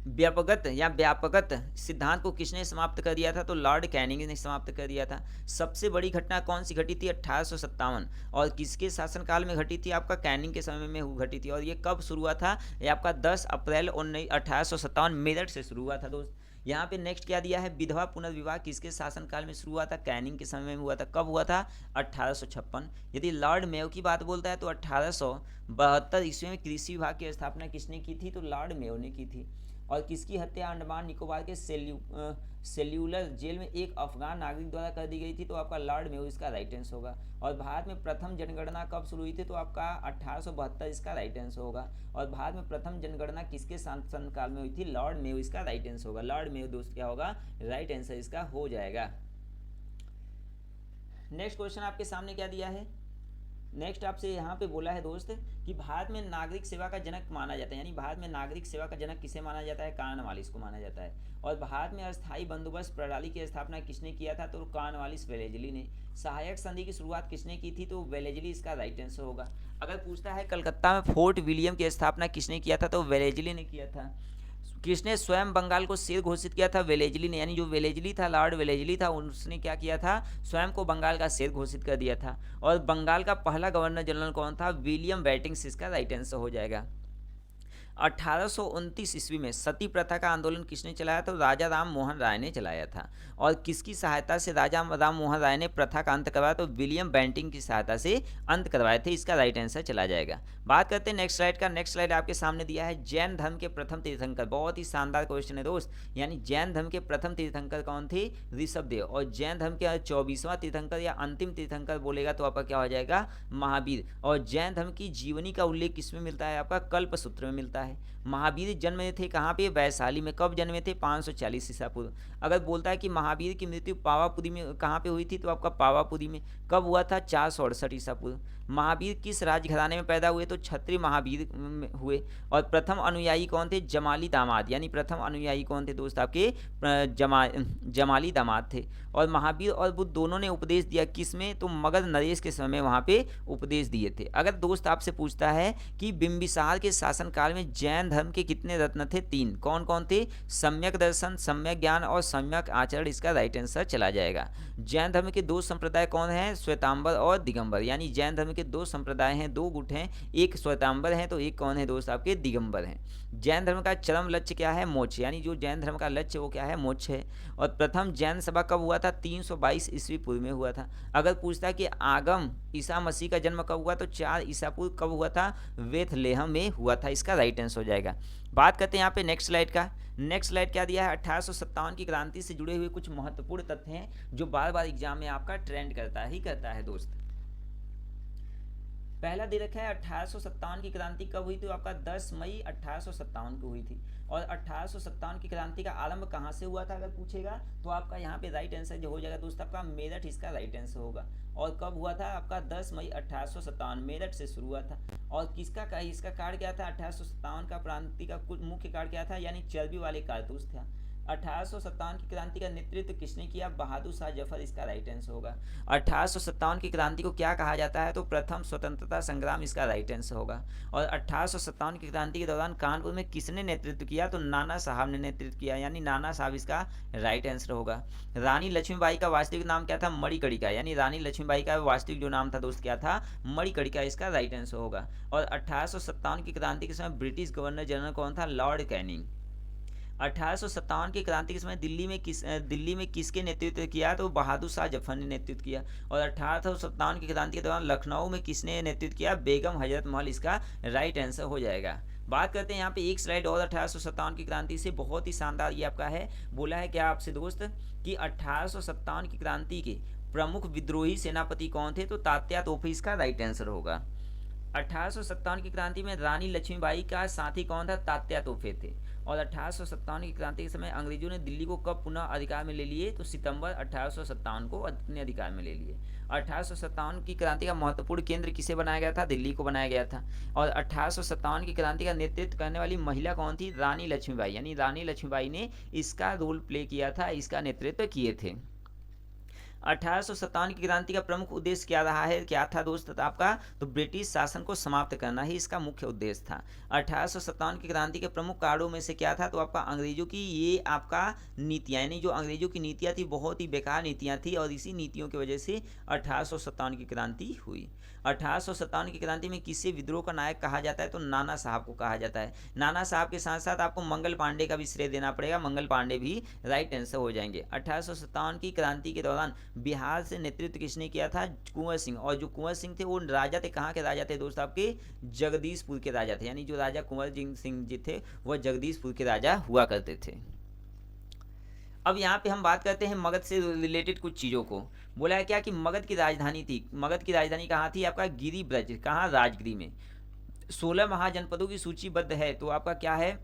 व्यापकत सिद्धांत को किसने समाप्त कर दिया था? तो लॉर्ड कैनिंग ने समाप्त कर दिया था। सबसे बड़ी घटना कौन सी घटी थी? 1857। और किसके शासनकाल में घटी थी? आपका कैनिंग के समय में घटी थी। और ये कब शुरू हुआ था? ये आपका 10 अप्रैल 1857 मेरठ से शुरू हुआ था दोस्त। यहाँ पे नेक्स्ट क्या दिया है? विधवा पुनर्विवाह किसके शासनकाल में शुरू हुआ था? कैनिंग के समय में हुआ था। कब हुआ था? 1856। यदि लॉर्ड मेयो की बात बोलता है तो 1872 ईस्वी में कृषि विभाग की स्थापना किसने की थी? तो लॉर्ड मेयो ने की थी। और किसकी हत्या अंडमान निकोबार के सेल्यूलर जेल में एक अफगान नागरिक द्वारा कर दी गई थी? तो आपका लॉर्ड मेयो इसका राइट आंसर होगा। और भारत में प्रथम जनगणना कब शुरू हुई थी? तो आपका 1872 इसका राइट आंसर होगा। और भारत में प्रथम जनगणना किसके शासनकाल में हुई थी? लॉर्ड मेयो इसका राइट आंसर होगा। लॉर्ड मेयो दोस्त क्या होगा? राइट आंसर इसका हो जाएगा। नेक्स्ट क्वेश्चन आपके सामने क्या दिया है? नेक्स्ट आपसे यहाँ पे बोला है दोस्त कि भारत में नागरिक सेवा का जनक माना जाता है, यानी भारत में नागरिक सेवा का जनक किसे माना जाता है? कॉर्नवालिस को माना जाता है। और भारत में अस्थायी बंदोबस्त प्रणाली की स्थापना किसने किया था? तो कॉर्नवालिस वेलेजली ने। सहायक संधि की शुरुआत किसने की थी? तो वेलेजली इसका राइट आंसर होगा। अगर पूछता है कलकत्ता में फोर्ट विलियम की स्थापना किसने किया था? तो वेलेजली ने किया था। किसने स्वयं बंगाल को शेर घोषित किया था? वेलेजली ने। यानी जो वेलेजली था, लॉर्ड वेलेजली था, उसने क्या किया था? स्वयं को बंगाल का शेर घोषित कर दिया था। और बंगाल का पहला गवर्नर जनरल कौन था? विलियम बेटिंग्स इसका राइट आंसर हो जाएगा। 1829 ईस्वी में सती प्रथा का आंदोलन किसने चलाया? तो राजा राम मोहन राय ने चलाया था। और किसकी सहायता से राजा राम मोहन राय ने प्रथा का अंत करवाया? तो विलियम बेंटिंग की सहायता से अंत करवाए थे। इसका राइट आंसर चला जाएगा। बात करते हैं नेक्स्ट स्लाइड का। नेक्स्ट स्लाइड आपके सामने दिया है जैन धर्म के प्रथम तीर्थंकर। बहुत ही शानदार क्वेश्चन है दोस्त। यानी जैन धर्म के प्रथम तीर्थंकर कौन थे? ऋषभदेव। और जैन धर्म के 24वां तीर्थंकर या अंतिम तीर्थंकर बोलेगा तो आपका क्या हो जाएगा? महावीर। और जैन धर्म की जीवनी का उल्लेख किसमें मिलता है? आपका कल्पसूत्र में मिलता है। महावीर जन्मे थे कहाँ पे? वैशाली में। कब जन्मे थे? 540 ईसा पूर्व। अगर बोलता है कि महावीर की मृत्यु पावापुरी में कहाँ पे हुई थी? तो आपका पावापुरी में। कब हुआ था? 468 ईसा पूर्व। महावीर किस राजघराने में पैदा हुए? तो क्षत्रिय महावीर हुए। और प्रथम अनुयायी कौन थे? जमाली दामाद। यानी प्रथम अनुयायी कौन थे दोस्त? आपके जमाली दामाद थे। और महावीर और बुद्ध दोनों ने उपदेश दिया किस में? तो मगध नरेश के समय वहाँ पे उपदेश दिए थे। अगर दोस्त आपसे पूछता है कि बिंबिसार के शासनकाल में जैन धर्म के कितने रत्न थे? 3। कौन कौन थे? सम्यक दर्शन, सम्यक ज्ञान और सम्यक आचरण इसका राइट आंसर चला जाएगा। जैन धर्म के 2 संप्रदाय कौन हैं? श्वेतांबर और दिगंबर। यानी जैन धर्म के 2 संप्रदाय हैं, 2 गुट हैं, एक श्वेतांबर है तो एक कौन है दोस्त? आपके दिगंबर हैं। जैन धर्म का चरम लक्ष्य क्या है? मोक्ष। यानी जो जैन धर्म का लक्ष्य वो क्या है? मोक्ष है। और प्रथम जैन सभा कब हुआ था? 322 ईस्वी पूर्व में हुआ था। अगर पूछता है कि आगम ईसा मसीह का जन्म कब हुआ? तो 4 ईसा पूर्व कब हुआ था? बेथलेहम में हुआ था। इसका राइट आंसर हो जाएगा। बात करते हैं यहाँ पे नेक्स्ट स्लाइड का। नेक्स्ट स्लाइड क्या दिया है? 1857 की क्रांति से जुड़े हुए कुछ महत्वपूर्ण तथ्य हैं जो बार बार एग्जाम में आपका ट्रेंड करता है दोस्त। पहला दे रखा है 1857 की क्रांति कब हुई? तो आपका 10 मई 1857 को हुई थी। और 1857 की क्रांति का आरंभ कहाँ से हुआ था अगर पूछेगा तो आपका यहाँ पे राइट आंसर जो हो जाएगा दोस्त आपका मेरठ इसका राइट आंसर होगा। और कब हुआ था? आपका 10 मई 1857 मेरठ से शुरू हुआ था। और इसका कारण क्या था? 1857 का क्रांति का कुछ मुख्य कारण क्या था? यानी चर्बी वाले कारतूस था। 1857 की क्रांति का नेतृत्व किसने किया? बहादुर शाह जफर इसका राइट आंसर होगा। 1857 की क्रांति को क्या कहा जाता है? तो प्रथम स्वतंत्रता संग्राम इसका राइट आंसर होगा। और 1857 की क्रांति के दौरान कानपुर में किसने नेतृत्व किया? तो नाना साहब ने नेतृत्व किया, यानी नाना साहब इसका राइट आंसर होगा। रानी लक्ष्मीबाई का वास्तविक नाम क्या था? मणिकर्णिका, यानी रानी लक्ष्मीबाई का वास्तविक जो नाम था दोस्त क्या था? मणिकर्णिका इसका राइट आंसर होगा। और 1857 की क्रांति के समय ब्रिटिश गवर्नर जनरल कौन था? Lord Canning. 1857 की क्रांति के समय दिल्ली में किसके नेतृत्व किया? तो बहादुर शाह जफर ने नेतृत्व किया। और 1857 की क्रांति के दौरान लखनऊ में किसने नेतृत्व किया? बेगम हजरत महल इसका राइट आंसर हो जाएगा। बात करते हैं यहाँ पे एक स्लाइड और 1857 की क्रांति से, बहुत ही शानदार ये आपका है। बोला है क्या आपसे दोस्त कि 1857 की क्रांति के प्रमुख विद्रोही सेनापति कौन थे? तो तात्या तोपे इसका राइट आंसर होगा। 1857 की क्रांति में रानी लक्ष्मीबाई का साथी कौन था? तात्या तोपे थे। और 1857 की क्रांति के समय अंग्रेजों ने दिल्ली को कब पुनः अधिकार में ले लिए? तो सितंबर 1857 को अपने अधिकार में ले लिए। 1857 की क्रांति का महत्वपूर्ण केंद्र किसे बनाया गया था? दिल्ली को बनाया गया था। और 1857 की क्रांति का नेतृत्व करने वाली महिला कौन थी? रानी लक्ष्मीबाई, यानी रानी लक्ष्मीबाई ने इसका रोल प्ले किया था, इसका नेतृत्व किए थे। 1857 की क्रांति का प्रमुख उद्देश्य क्या रहा है? क्या था दोस्त आपका? तो ब्रिटिश शासन को समाप्त करना ही इसका मुख्य उद्देश्य था। 1857 की क्रांति के प्रमुख कारणों में से क्या था? तो आपका अंग्रेजों की ये आपका नीतियाँ, यानी जो अंग्रेजों की नीतियाँ थी बहुत ही बेकार नीतियाँ थी, और इसी नीतियों की वजह से 1857 की क्रांति हुई। 1857 की क्रांति में किसे विद्रोह का नायक कहा जाता है? तो नाना साहब को कहा जाता है। नाना साहब के साथ साथ आपको मंगल पांडे का भी श्रेय देना पड़ेगा, मंगल पांडे भी राइट आंसर हो जाएंगे। 1857 की क्रांति के दौरान बिहार से नेतृत्व किसने किया था? कुंवर सिंह। और जो कुंवर सिंह थे वो राजा थे, कहाँ के राजा थे दोस्त? आपके जगदीशपुर के राजा थे, यानी जो राजा कुंवर सिंह जी थे वह जगदीशपुर के राजा हुआ करते थे। अब यहाँ पे हम बात करते हैं मगध से रिलेटेड कुछ चीज़ों को। बोला है क्या कि मगध की राजधानी थी, मगध की राजधानी कहाँ थी? आपका गिरिब्रज, कहाँ? राजगिरी में। 16 महाजनपदों की सूचीबद्ध है, तो आपका क्या है?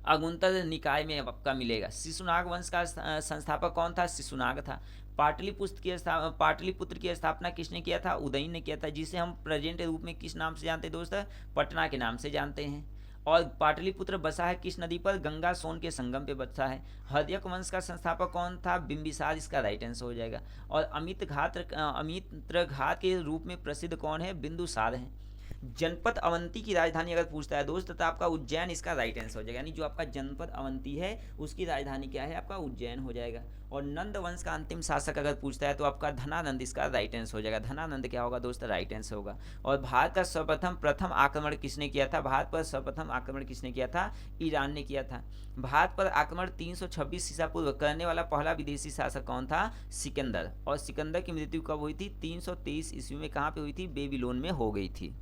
अगुंतर निकाय में आपका मिलेगा। शिशुनाग वंश का संस्थापक कौन था? शिशुनाग था। पाटलिपुत्र की स्थापना किसने किया था? उदयन ने किया था, जिसे हम प्रेजेंट रूप में किस नाम से जानते हैं दोस्त? पटना के नाम से जानते हैं। और पाटलिपुत्र बसा है किस नदी पर? गंगा सोन के संगम पे बसा है। हर्यक वंश का संस्थापक कौन था? बिंबिसार इसका राइट आंसर हो जाएगा। और अमित्रघात के रूप में प्रसिद्ध कौन है? बिंदुसार है। जनपद अवंती की राजधानी अगर पूछता है दोस्त तो आपका उज्जैन इसका राइट आंसर हो जाएगा, यानी जो आपका जनपद अवंती है उसकी राजधानी क्या है? आपका उज्जैन हो जाएगा। और नंद वंश का अंतिम शासक अगर पूछता है तो आपका धनानंद इसका राइट आंसर हो जाएगा। धनानंद क्या होगा दोस्त? राइट आंसर होगा। और भारत का सर्वप्रथम आक्रमण किसने किया था? भारत पर सर्वप्रथम आक्रमण किसने किया था? ईरान ने किया था। भारत पर आक्रमण 326 ईसा पूर्व करने वाला पहला विदेशी शासक कौन था? सिकंदर। और सिकंदर की मृत्यु कब हुई थी? 323 ईस्वी में। कहाँ पे हुई थी? बेबीलोन में हो गई थी।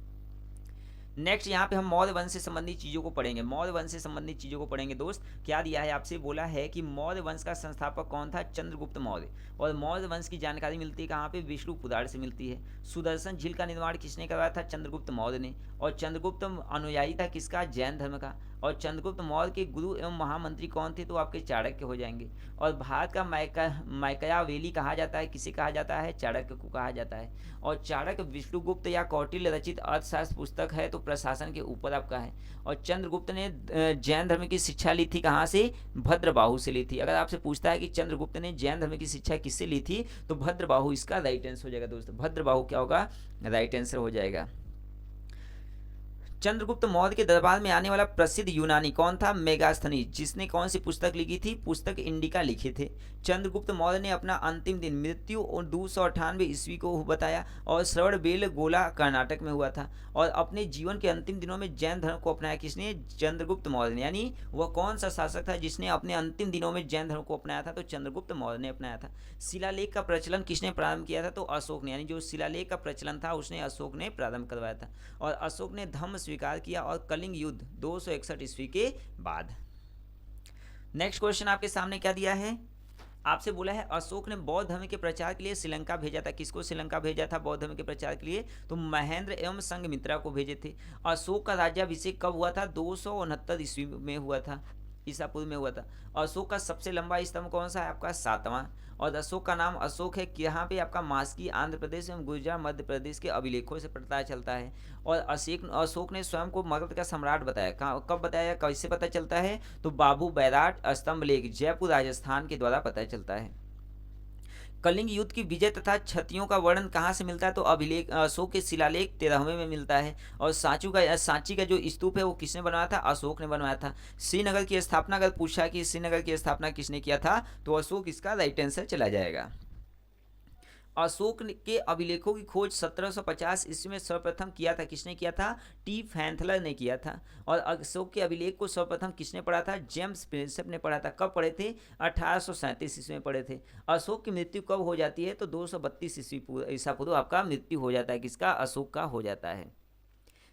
नेक्स्ट यहाँ पे हम मौर्य वंश से संबंधित चीज़ों को पढ़ेंगे। मौर्य वंश से संबंधित चीज़ों को पढ़ेंगे दोस्त। क्या दिया है आपसे? बोला है कि मौर्य वंश का संस्थापक कौन था? चंद्रगुप्त मौर्य। और मौर्य वंश की जानकारी मिलती है कहाँ पे? विष्णु पुराण से मिलती है। सुदर्शन झील का निर्माण किसने करवाया था? चंद्रगुप्त मौर्य ने। और चंद्रगुप्त अनुयायी था किसका? जैन धर्म का। और चंद्रगुप्त मौर्य के गुरु एवं महामंत्री कौन थे? तो आपके चाणक्य हो जाएंगे। और भारत का मैकायावेली कहा जाता है, किसे कहा जाता है? चाणक्य को कहा जाता है। और चाणक्य विष्णुगुप्त या कौटिल्य रचित अर्थशास्त्र पुस्तक है, तो प्रशासन के ऊपर आपका है। और चंद्रगुप्त ने जैन धर्म की शिक्षा ली थी कहाँ से? भद्रबाहु से ली थी। अगर आपसे पूछता है कि चंद्रगुप्त ने जैन धर्म की शिक्षा किससे ली थी, तो भद्रबाहु इसका राइट आंसर हो जाएगा दोस्तों। भद्रबाहु क्या होगा? राइट आंसर हो जाएगा। चंद्रगुप्त मौर्य के दरबार में आने वाला प्रसिद्ध यूनानी कौन था? मेगास्थनीज, जिसने कौन सी पुस्तक लिखी थी? पुस्तक इंडिका लिखे थे। चंद्रगुप्त मौर्य ने अपना अंतिम दिन मृत्यु और 298 ईस्वी को बताया, और श्रवणबेलगोला कर्नाटक में हुआ था। और अपने जीवन के अंतिम दिनों में जैन धर्म को अपनाया किसने? चंद्रगुप्त मौर्य ने। यानी वह कौन सा शासक था जिसने अपने अंतिम दिनों में जैन धर्म को अपनाया था? तो चंद्रगुप्त मौर्य ने अपनाया था। शिलालेख का प्रचलन किसने प्रारंभ किया था? तो अशोक ने। यानी जो शिलालेख का प्रचलन था उसने अशोक ने प्रारंभ करवाया था। और अशोक ने धम्म स्वीकार किया, और कलिंग युद्ध 261 ईस्वी के बाद। नेक्स्ट क्वेश्चन आपके सामने क्या दिया है? आपसे बोला है अशोक ने बौद्ध धर्म के प्रचार के लिए श्रीलंका भेजा था। किसको श्रीलंका भेजा था बौद्ध धर्म के प्रचार के लिए? तो महेंद्र एवं संघमित्रा को भेजे थे। अशोक का राज्याभिषेक कब हुआ था? 269 ईस्वी में हुआ था। ईसा पूर्व में हुआ था। अशोक का सबसे लंबा स्तंभ कौन सा है आपका? 7वां। और अशोक का नाम अशोक है कि यहाँ पे आपका मास्की आंध्र प्रदेश एवं गुजरात मध्य प्रदेश के अभिलेखों से पता चलता है। और अशोक ने स्वयं को मगध का सम्राट बताया। कब बताया, कैसे पता चलता है? तो बाबू बैराट स्तंभ लेख जयपुर राजस्थान के द्वारा पता चलता है। कलिंग युद्ध की विजय तथा क्षतियों का वर्णन कहाँ से मिलता है? तो अभिलेख अशोक के शिलालेख 13वें में मिलता है। और सांची का जो स्तूप है वो किसने बनवाया था? अशोक ने बनवाया था। श्रीनगर की स्थापना अगर पूछा कि श्रीनगर की स्थापना किसने किया था, तो अशोक इसका राइट आंसर चला जाएगा। अशोक के अभिलेखों की खोज 1750 ईस्वी में सर्वप्रथम किया था। किसने किया था? टी फैंथलर ने किया था। और अशोक के अभिलेख को सर्वप्रथम किसने पढ़ा था? जेम्स प्रिंसेप ने पढ़ा था। कब पढ़े थे? 1837 ईस्वी में पढ़े थे। अशोक की मृत्यु कब हो जाती है? तो 232 ईसा पूर्व आपका मृत्यु हो जाता है। किसका? अशोक का हो जाता है।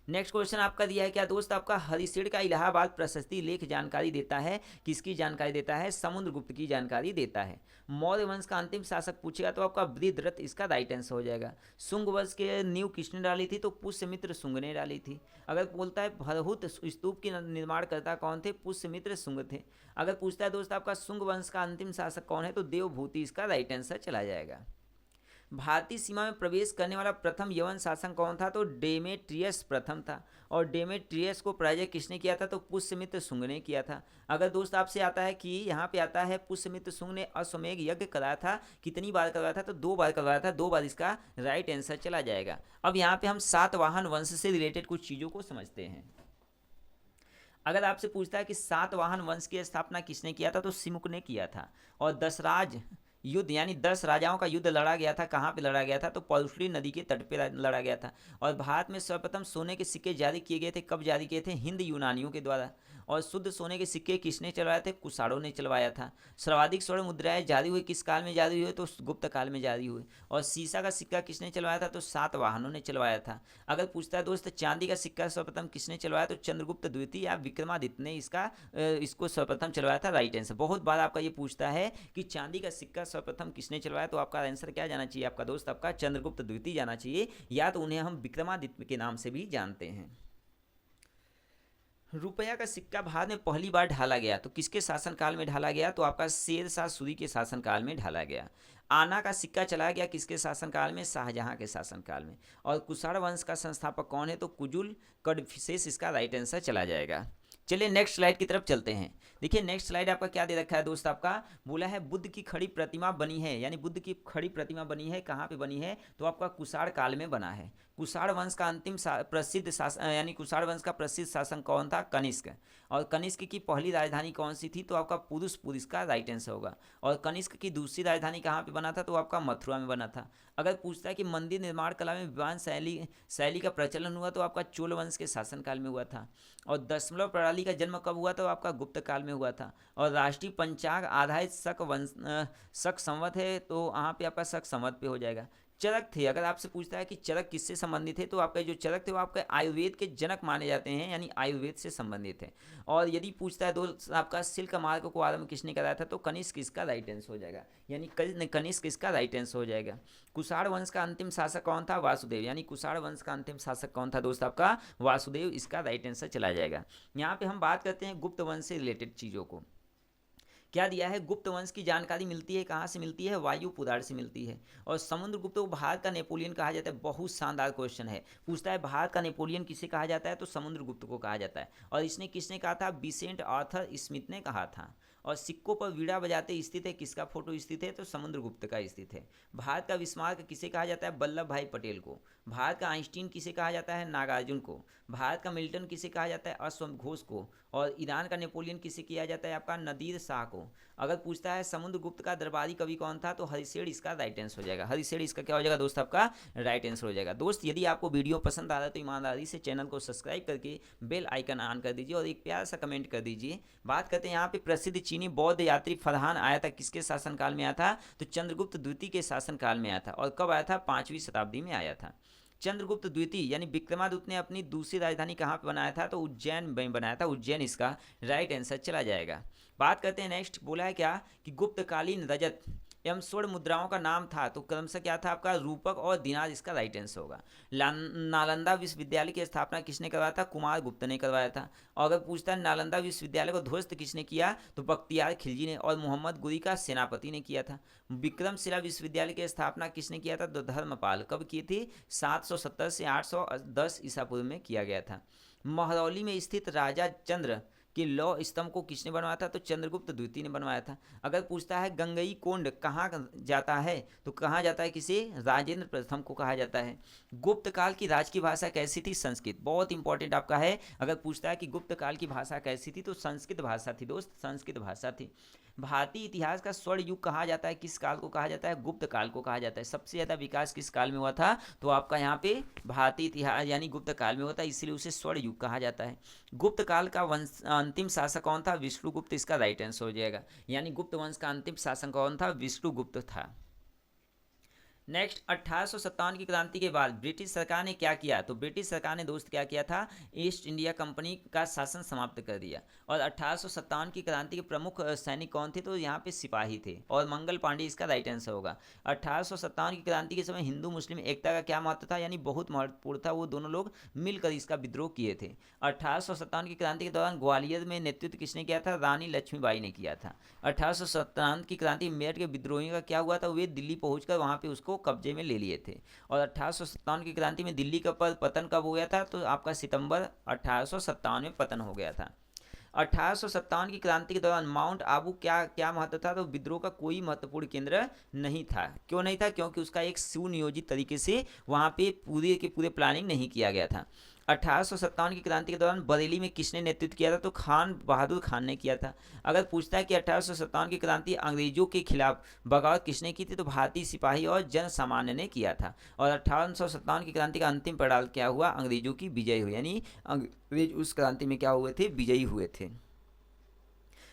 नेक्स्ट क्वेश्चन आपका दिया है क्या दोस्त? आपका हरिशेर का इलाहाबाद प्रशस्ति लेख जानकारी देता है। किसकी जानकारी देता है? समुद्रगुप्त की जानकारी देता है। मौर्य वंश का अंतिम शासक पूछेगा तो आपका बृहद्रथ इसका राइट आंसर हो जाएगा। शुंग वंश के नींव किसने डाली थी? तो पुष्यमित्र शुंग ने डाली थी। अगर बोलता है भरहुत स्तूप के निर्माणकर्ता कौन थे? पुष्यमित्र शुंग थे। अगर पूछता है दोस्त आपका शुंग वंश का अंतिम शासक कौन है? तो देवभूति इसका राइट आंसर चला जाएगा। भारतीय सीमा में प्रवेश करने वाला प्रथम यवन शासक कौन था? तो डेमेट्रियस प्रथम था। और डेमेट्रियस को पराजय किसने किया था? तो पुष्यमित्र शुंग ने किया था। अगर दोस्त आपसे आता है कि यहाँ पे आता है पुष्यमित्र शुंग ने अश्वमेध यज्ञ कराया था, कितनी बार करवाया था? तो 2 बार करवाया था। 2 बार इसका राइट आंसर चला जाएगा। अब यहाँ पे हम सातवाहन वंश से रिलेटेड कुछ चीज़ों को समझते हैं। अगर आपसे पूछता है कि सातवाहन वंश की स्थापना किसने किया था, तो सिमुक ने किया था। और दशराज युद्ध यानी 10 राजाओं का युद्ध लड़ा गया था। कहाँ पे लड़ा गया था? तो पौलुश्री नदी के तट पे लड़ा गया था। और भारत में सर्वप्रथम सोने के सिक्के जारी किए गए थे। कब जारी किए थे? हिंद यूनानियों के द्वारा। और शुद्ध सोने के सिक्के किसने चलवाए थे? कुषाणों ने चलवाया था। सर्वाधिक स्वर्ण मुद्राएं जारी हुई किस काल में जारी हुई? तो गुप्त काल में जारी हुई। और सीसा का सिक्का किसने चलवाया था? तो सातवाहनों ने चलवाया था। अगर पूछता है दोस्त चांदी का सिक्का सर्वप्रथम किसने चलवाया? तो चंद्रगुप्त द्वितीय या विक्रमादित्य ने इसको सर्वप्रथम चलवाया था। Right answer. बहुत बार आपका ये पूछता है कि चांदी का सिक्का सर्वप्रथम किसने चलवाया, तो आपका आंसर क्या जाना चाहिए आपका दोस्त? आपका चंद्रगुप्त द्वितीय जाना चाहिए, या तो उन्हें हम विक्रमादित्य के नाम से भी जानते हैं। रुपया का सिक्का भारत में पहली बार ढाला गया तो किसके शासनकाल में ढाला गया? तो आपका शेरशाह सूरी के शासनकाल में ढाला गया। आना का सिक्का चलाया गया किसके शासनकाल में? शाहजहां के शासनकाल में। और कुषाण वंश का संस्थापक कौन है? तो कुजुल कड़फिसेस इसका राइट आंसर चला जाएगा। चलिए नेक्स्ट स्लाइड की तरफ चलते हैं। देखिए नेक्स्ट स्लाइड आपका क्या दे रखा है दोस्त? आपका बोला है बुद्ध की खड़ी प्रतिमा बनी है, यानी बुद्ध की खड़ी प्रतिमा बनी है। कहाँ पे बनी है? तो आपका कुषाण काल में बना है। कुषाण वंश का अंतिम प्रसिद्ध शासन यानी कुषाण वंश का प्रसिद्ध शासक कौन था? कनिष्क। और कनिष्क की पहली राजधानी कौन सी थी? तो आपका पुरुषपुर इसका राइट आंसर होगा। और कनिष्क की दूसरी राजधानी कहाँ पे बना था? तो आपका मथुरा में बना था। अगर पूछता है कि मंदिर निर्माण कला में विमान शैली का प्रचलन हुआ, तो आपका चोल वंश के शासनकाल में हुआ था। और दशमलव प्रणाली का जन्म कब हुआ? तो आपका गुप्त काल में हुआ था। और राष्ट्रीय पंचांग आधारित शक संवत है, तो वहाँ पे आपका शक संवत पे हो जाएगा। चरक थे, अगर आपसे पूछता है कि चरक किससे संबंधित है, तो आपका जो चरक थे वो आपके आयुर्वेद के जनक माने जाते हैं, यानी आयुर्वेद से संबंधित है। और यदि पूछता है दोस्त आपका सिल्क मार्ग को आरंभ किसने कराया था, तो कनिष्क इसका राइट आंसर हो जाएगा, यानी कनिष्क इसका राइट आंसर हो जाएगा। कुषाण वंश का अंतिम शासक कौन था? वासुदेव, यानी कुषाण वंश का अंतिम शासक कौन था दोस्त? आपका वासुदेव इसका राइट आंसर चला जाएगा। यहाँ पे हम बात करते हैं गुप्त वंश से रिलेटेड चीज़ों को। क्या दिया है? गुप्त वंश की जानकारी मिलती है, कहाँ से मिलती है? वायु पुराण से मिलती है। और समुद्रगुप्त को भारत का नेपोलियन कहा जाता है। बहुत शानदार क्वेश्चन है, पूछता है भारत का नेपोलियन किसे कहा जाता है? तो समुद्रगुप्त को कहा जाता है। और इसने किसने कहा था? बिसेंट आर्थर स्मिथ ने कहा था। और सिक्कों पर वीणा बजाते स्थित है, किसका फोटो स्थित है? तो समुद्रगुप्त का स्थित है। भारत का विस्मार्क किसे कहा जाता है? वल्लभ भाई पटेल को। भारत का आइंस्टीन किसे कहा जाता है? नागार्जुन को। भारत का मिल्टन किसे कहा जाता है? अश्वत्थ घोष को। और ईरान का नेपोलियन किसे किया जाता है? आपका नदीर शाह को। अगर पूछता है समुद्रगुप्त का दरबारी कवि कौन था? तो हरिशेर इसका राइट आंसर हो जाएगा। हरिशेर इसका क्या हो जाएगा दोस्त? आपका राइट आंसर हो जाएगा। दोस्त यदि आपको वीडियो पसंद आ रहा है तो ईमानदारी से चैनल को सब्सक्राइब करके बेल आइकन ऑन कर दीजिए और एक प्यारा सा कमेंट कर दीजिए। बात करते हैं यहाँ पे प्रसिद्ध चीनी बौद्ध यात्री फरहान आया था, किसके शासनकाल में आया था? तो चंद्रगुप्त द्वितीय के शासनकाल में आया था। और कब आया था? 5वीं शताब्दी में आया था। चंद्रगुप्त द्वितीय यानी विक्रमादित्य ने अपनी दूसरी राजधानी कहाँ पे बनाया था? तो उज्जैन में बनाया था। उज्जैन इसका राइट आंसर चला जाएगा। बात करते हैं नेक्स्ट, बोला है क्या कि गुप्तकालीन रजत एवं स्वर्ण मुद्राओं का नाम था, तो क्रमशः क्या था आपका, रूपक और दिनार इसका राइट आंसर होगा। नालंदा विश्वविद्यालय की स्थापना किसने करवाया था, कुमार गुप्त ने करवाया था। और अगर पूछता है नालंदा विश्वविद्यालय को ध्वस्त किसने किया, तो बख्तियार खिलजी ने, और मोहम्मद गुरी का सेनापति ने किया था। विक्रमशिला विश्वविद्यालय की स्थापना किसने किया था, तो धर्मपाल। कब की थी, 770 से 810 ईसा पूर्व में किया गया था। महरौली में स्थित राजा चंद्र कि लौ स्तंभ को किसने बनवाया था, तो चंद्रगुप्त द्वितीय ने बनवाया था। अगर पूछता है गंगई कोंड कहाँ जाता है, तो कहाँ जाता है, किसे, राजेंद्र प्रथम को कहा जाता है। गुप्त काल की राजकीय भाषा कैसी थी, संस्कृत। बहुत इंपॉर्टेंट आपका है, अगर पूछता है कि गुप्त काल की भाषा कैसी थी, तो संस्कृत भाषा थी दोस्त, संस्कृत भाषा थी। भारतीय इतिहास का स्वर्ण युग कहा जाता है, किस काल को कहा जाता है, गुप्त काल को कहा जाता है। सबसे ज़्यादा विकास किस काल में हुआ था, तो आपका यहाँ पे भारतीय इतिहास यानी गुप्त काल में होता है, इसीलिए उसे स्वर्ण युग कहा जाता है। गुप्त काल का अंतिम शासक कौन था, विष्णुगुप्त इसका राइट आंसर हो जाएगा। यानी गुप्त वंश का अंतिम शासक कौन था, विष्णुगुप्त था। नेक्स्ट, 1857 की क्रांति के बाद ब्रिटिश सरकार ने क्या किया, तो ब्रिटिश सरकार ने दोस्त क्या किया था, ईस्ट इंडिया कंपनी का शासन समाप्त कर दिया। और 1857 की क्रांति के प्रमुख सैनिक कौन थे, तो यहाँ पे सिपाही थे, और मंगल पांडे इसका राइट आंसर होगा। 1857 की क्रांति के समय हिंदू मुस्लिम एकता का क्या महत्व था, यानी बहुत महत्वपूर्ण था, वो दोनों लोग मिलकर इसका विद्रोह किए थे। 1857 की क्रांति के दौरान ग्वालियर में नेतृत्व किसने किया था, रानी लक्ष्मीबाई ने किया था। 1857 की क्रांति मेरठ के विद्रोहियों का क्या हुआ था, वे दिल्ली पहुंचकर वहां पे उसको कब्जे में ले लिए थे। और 1857 की क्रांति में दिल्ली का पतन कब हो गया था, तो आपका सितंबर 1857 में पतन हो गया था। 1857 की क्रांति के दौरान माउंट आबू क्या क्या महत्व था, तो विद्रोह का कोई महत्वपूर्ण केंद्र नहीं था। क्यों नहीं था, क्योंकि उसका एक सुनियोजित तरीके से वहां पे पूरे के पूरे प्लानिंग नहीं किया गया था। 1857 की क्रांति के दौरान बरेली में किसने नेतृत्व किया था, तो खान बहादुर खान ने किया था। अगर पूछता है कि 1857 की क्रांति अंग्रेजों के खिलाफ बगावत किसने की थी, तो भारतीय सिपाही और जन सामान्य ने किया था। और 1857 की क्रांति का अंतिम परिणाम क्या हुआ, अंग्रेजों की विजय हुई, यानी अंग्रेज उस क्रांति में क्या हुए थे, विजयी हुए थे।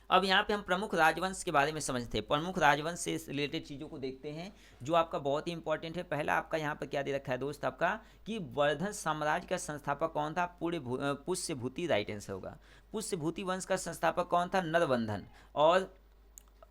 अब यहाँ पे हम प्रमुख राजवंश के बारे में समझते हैं। प्रमुख राजवंश से रिलेटेड चीज़ों को देखते हैं जो आपका बहुत ही इंपॉर्टेंट है। पहला आपका यहाँ पर क्या दे रखा है दोस्त, आपका कि वर्धन साम्राज्य का संस्थापक कौन था, पुष्यभूति राइट आंसर होगा। पुष्यभूति वंश का संस्थापक कौन था, नरवर्धन। और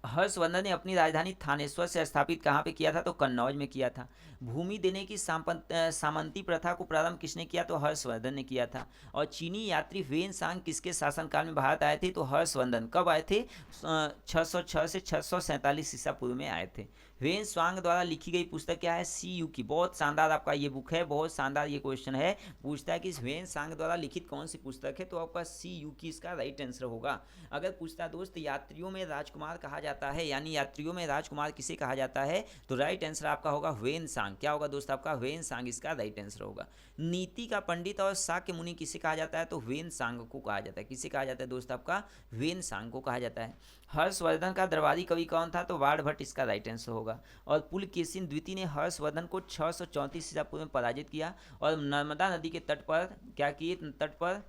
हर्षवर्धन ने अपनी राजधानी थानेश्वर से स्थापित कहाँ पे किया था, तो कन्नौज में किया था। भूमि देने की सामंती प्रथा को प्रारंभ किसने किया, तो हर्षवर्धन ने किया था। और चीनी यात्री ह्वेन सांग किसके शासनकाल में भारत आए थे, तो हर्षवर्धन। कब आए थे, 606 से 647 ईसा पूर्व में आए थे। ह्वेन सांग द्वारा लिखी गई पुस्तक क्या है, सी यू की। बहुत शानदार आपका ये बुक है, बहुत शानदार ये क्वेश्चन है, पूछता है कि ह्वेन सांग द्वारा लिखित कौन सी पुस्तक है, तो आपका सी यू की इसका राइट आंसर होगा। अगर पूछता है दोस्त यात्रियों में राजकुमार कहा जाता है, यानी यात्रियों में राजकुमार किसे कहा जाता है, तो राइट आंसर आपका होगा ह्वेन सांग। क्या होगा दोस्त, आपका ह्वेन सांग इसका राइट आंसर होगा। नीति का पंडित और शाक्य मुनि किसे कहा जाता है, तो ह्वेन सांग को कहा जाता है। किसे कहा जाता है दोस्त, आपका ह्वेन सांग को कहा जाता है। हर्षवर्धन का दरबारी कवि कौन था, तो बाणभट्ट इसका राइट आंसर होगा। और पुलकेशिन द्वितीय ने हर्षवर्धन को 634 ईसा पूर्व में पराजित किया और नर्मदा नदी के तट पर क्या किए, तट पर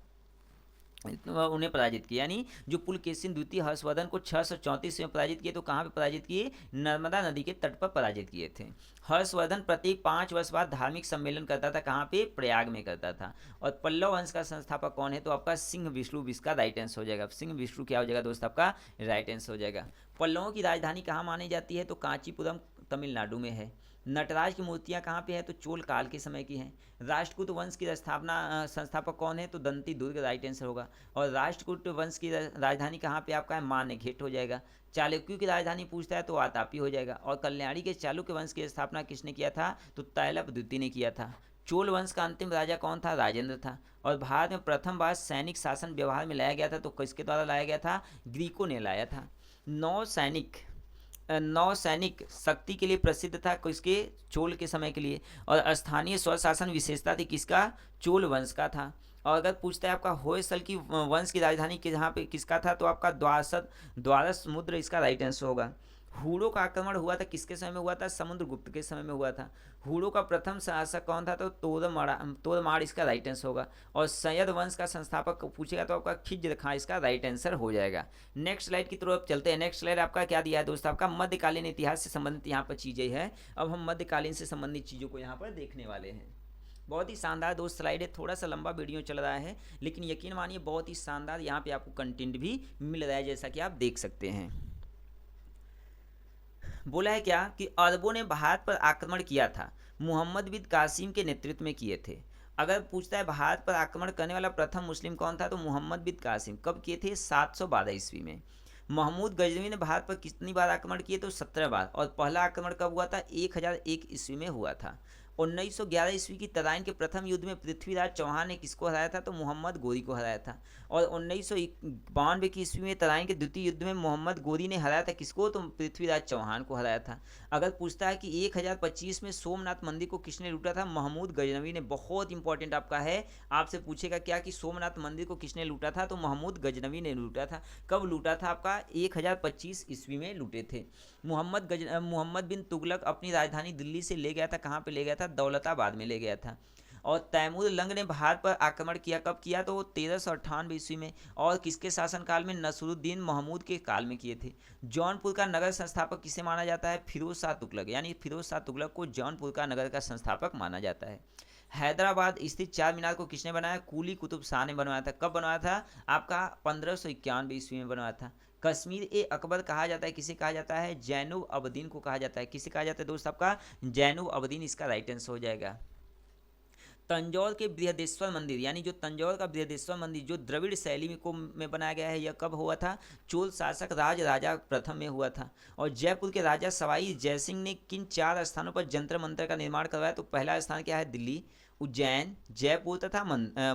उन्हें पराजित किया। यानी जो पुलकेशिन द्वितीय हर्षवर्धन को 634 में पराजित किए, तो कहाँ पे पराजित किए, नर्मदा नदी के तट पर पराजित किए थे। हर्षवर्धन प्रत्येक 5 वर्ष बाद धार्मिक सम्मेलन करता था, कहाँ पे, प्रयाग में करता था। और पल्लव वंश का संस्थापक कौन है, तो आपका सिंह विष्णु इसका राइट आंसर हो जाएगा। सिंह विष्णु क्या हो जाएगा दोस्त, आपका राइट आंसर हो जाएगा। पल्लवों की राजधानी कहाँ मानी जाती है, तो कांचीपुरम तमिलनाडु में है। नटराज की मूर्तियाँ कहाँ पे है, तो चोल काल के समय की हैं। राष्ट्रकूट वंश की संस्थापक कौन है, तो दंती दुर्ग राइट आंसर होगा। और राष्ट्रकूट वंश की राजधानी कहाँ पे आपका है, मानेकशेट हो जाएगा। चालुक्यों की राजधानी पूछता है तो वातापी हो जाएगा। और कल्याणी के चालुक्य वंश की स्थापना किसने किया था, तो तैलप द्वितीय ने किया था। चोल वंश का अंतिम राजा कौन था, राजेंद्र था। और भारत में प्रथम बार सैनिक शासन व्यवहार में लाया गया था, तो किसके द्वारा लाया गया था, ग्रीकों ने लाया था। नौ सैनिक शक्ति के लिए प्रसिद्ध था, किसके, चोल के समय के लिए। और स्थानीय स्वशासन विशेषता थी किसका, चोल वंश का था। और अगर पूछता है आपका होयसल की वंश की राजधानी के जहाँ पे किसका था, तो आपका द्वारस समुद्र इसका राइट आंसर होगा। हुड़ों का आक्रमण हुआ था किसके समय में हुआ था, समुद्रगुप्त के समय में हुआ था। हुड़ों का प्रथम शासक कौन था, तो तोरमाड़ इसका राइट आंसर होगा। और सैयद वंश का संस्थापक पूछेगा तो आपका खिज्र खां इसका राइट आंसर हो जाएगा। नेक्स्ट स्लाइड की तरफ चलते हैं। नेक्स्ट स्लाइड आपका क्या दिया है दोस्त, आपका मध्यकालीन इतिहास से संबंधित यहाँ पर चीज़ें हैं। अब हम मध्यकालीन से संबंधित चीज़ों को यहाँ पर देखने वाले हैं। बहुत ही शानदार दोस्त स्लाइड है, थोड़ा सा लंबा वीडियो चल रहा है, लेकिन यकीन मानिए बहुत ही शानदार यहाँ पे आपको कंटेंट भी मिल रहा है, जैसा कि आप देख सकते हैं। बोला है क्या कि अरबों ने भारत पर आक्रमण किया था, मोहम्मद बिन कासिम के नेतृत्व में किए थे। अगर पूछता है भारत पर आक्रमण करने वाला प्रथम मुस्लिम कौन था, तो मोहम्मद बिन कासिम। कब किए थे? 712 ईस्वी में। महमूद गजनवी ने भारत पर कितनी बार आक्रमण किए? तो 17 बार। और पहला आक्रमण कब हुआ था? 1001 ईस्वी में हुआ था। 1911 ईस्वी की तराइन के प्रथम युद्ध में पृथ्वीराज चौहान ने किसको हराया था? तो मोहम्मद गोरी को हराया था। और 1992 की ईस्वी में तराइन के द्वितीय युद्ध में मोहम्मद गोरी ने हराया था किसको? तो पृथ्वीराज चौहान को हराया था। अगर पूछता है कि 1025 में सोमनाथ मंदिर को किसने लूटा था? महमूद गजनवी ने। बहुत इंपॉर्टेंट आपका है, आपसे पूछेगा क्या कि सोमनाथ मंदिर को किसने लूटा था? तो महमूद गजनवी ने लूटा था। कब लूटा था? आपका 1025 ईस्वी में लूटे थे। मोहम्मद बिन तुगलक अपनी राजधानी दिल्ली से ले गया था, कहाँ पे ले गया था? दौलताबाद में ले गया था। और तैमूर लंग ने भारत पर आक्रमण किया, कब किया? तो 1398 ईस्वी में। और किसके शासनकाल में? नसरुद्दीन महमूद के काल में किए थे। जौनपुर का नगर संस्थापक किसे माना जाता है? फिरोज शाह तुगलक, यानी फिरोज शाह तुगलक को जौनपुर का नगर का संस्थापक माना जाता है। हैदराबाद स्थित चार मीनार को किसने बनाया? कुली कुतुब शाह ने बनवाया था। कब बनवाया था? आपका 1591 ईस्वी में बनवाया था। कश्मीर ए अकबर कहा जाता है, किसे कहा जाता है? जैनुब अबदीन को कहा जाता है। किसे कहा जाता है दोस्त? आपका जैनुब अबदीन इसका राइट आंसर हो जाएगा। तंजौर के बृहदेश्वर मंदिर, यानी जो तंजौर का बृहदेश्वर मंदिर जो द्रविड़ शैली में बनाया गया है, यह कब हुआ था? चोल शासक राजा प्रथम में हुआ था। और जयपुर के राजा सवाई जयसिंह ने किन 4 स्थानों पर जंतर मंतर का निर्माण करवाया? तो पहला स्थान क्या है? दिल्ली, उज्जैन, जयपुर तथा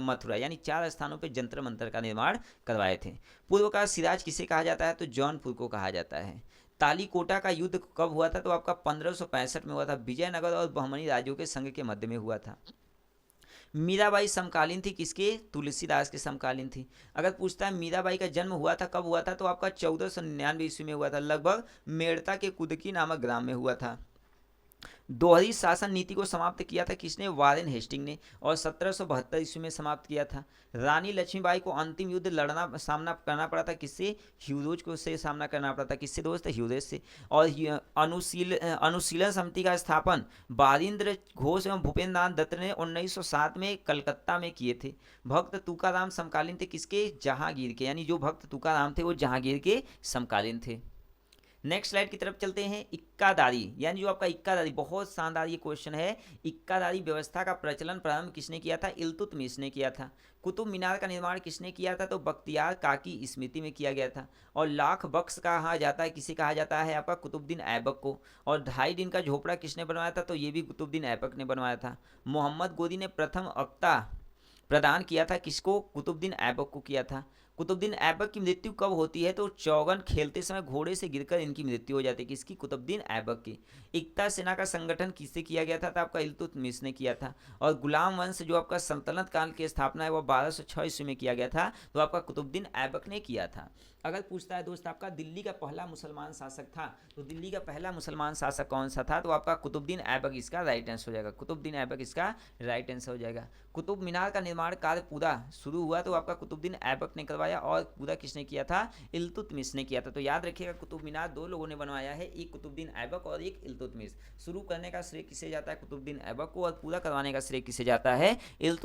मथुरा, यानी 4 स्थानों पर जंतर मंतर का निर्माण करवाए थे। पूर्व का सिराज किसे कहा जाता है? तो जौनपुर को कहा जाता है। तालीकोटा का युद्ध कब हुआ था? तो आपका 1565 में हुआ था। विजयनगर और बहमनी राज्यों के संघ के मध्य में हुआ था। मीराबाई समकालीन थी किसके? तुलसीदास के समकालीन थी। अगर पूछता है मीराबाई का जन्म हुआ था, कब हुआ था? तो आपका 1499 ईस्वी में हुआ था, लगभग मेड़ता के कुदकी नामक ग्राम में हुआ था। दोहरी शासन नीति को समाप्त किया था किसने? वारेन हेस्टिंग ने। और 1772 ईस्वी में समाप्त किया था। रानी लक्ष्मीबाई को अंतिम युद्ध सामना करना पड़ा था किससे? ह्यूरोज को से सामना करना पड़ा था। किससे दोस्त? ह्यूरोज से। और अनुशीलन समिति का स्थापन बारिंद्र घोष एवं भूपेंद्र नाथ दत्त ने 1907 में कलकत्ता में किए थे। भक्त तुकाराम समकालीन थे किसके? जहांगीर के, यानी जो भक्त तुकाराम थे वो जहांगीर के समकालीन थे। नेक्स्ट स्लाइड की तरफ चलते हैं। इक्कादारी, यानी जो आपका इक्कादारी, बहुत शानदार ये क्वेश्चन है। इक्कादारी व्यवस्था का प्रचलन प्रारंभ किसने किया था? इल्तुतमिश ने किया था। कुतुब मीनार का निर्माण किसने किया था? तो बख्तियार काकी स्मृति में किया गया था। और लाख बख्श कहा जाता है, किसे कहा जाता है? आपका कुतुबुद्दीन ऐबक को। और 2.5 दिन का झोपड़ा किसने बनवाया था? तो ये भी कुतुबुद्दीन ऐबक ने बनवाया था। मोहम्मद गोरी ने प्रथम अक्ता प्रदान किया था किसको? कुतुबुद्दीन ऐबक को किया था। कुतुबुद्दीन ऐबक की मृत्यु कब होती है? तो चौगन खेलते समय घोड़े से गिरकर इनकी मृत्यु हो जाती है। किसकी? कुतुबुद्दीन ऐबक की। एकता सेना का संगठन किससे किया गया था? तो आपका इल्तुतमिश ने किया था। और गुलाम वंश जो आपका सल्तनत काल की स्थापना है वो 1206 ईस्वी में किया गया था, तो आपका कुतुबुद्दीन ऐबक ने किया था। अगर पूछता है दोस्त आपका दिल्ली का पहला मुसलमान शासक था, तो दिल्ली का पहला मुसलमान शासक कौन सा था? तो आपका कुतुबुद्दीन ऐबक इसका राइट आंसर हो जाएगा। कुतुबुद्दीन ऐबक इसका राइट आंसर हो जाएगा। कुतुब मीनार का निर्माण कार्य पूरा शुरू हुआ तो आपका कुतुबुद्दीन ऐबक ने करवाया, और पूरा किसने किया था? इल्तुतमिश ने किया था। तो याद रखिएगा कुतुब मीनार 2 लोगों ने बनवाया है, एक कुतुबुद्दीन ऐबक और एक इल्तुतमिश। शुरू करने का श्रेय किसे जाता है? कुतुबुद्दीन ऐबक को। और पूरा करवाने का श्रेय किसे जाता है? इल्तुतमिश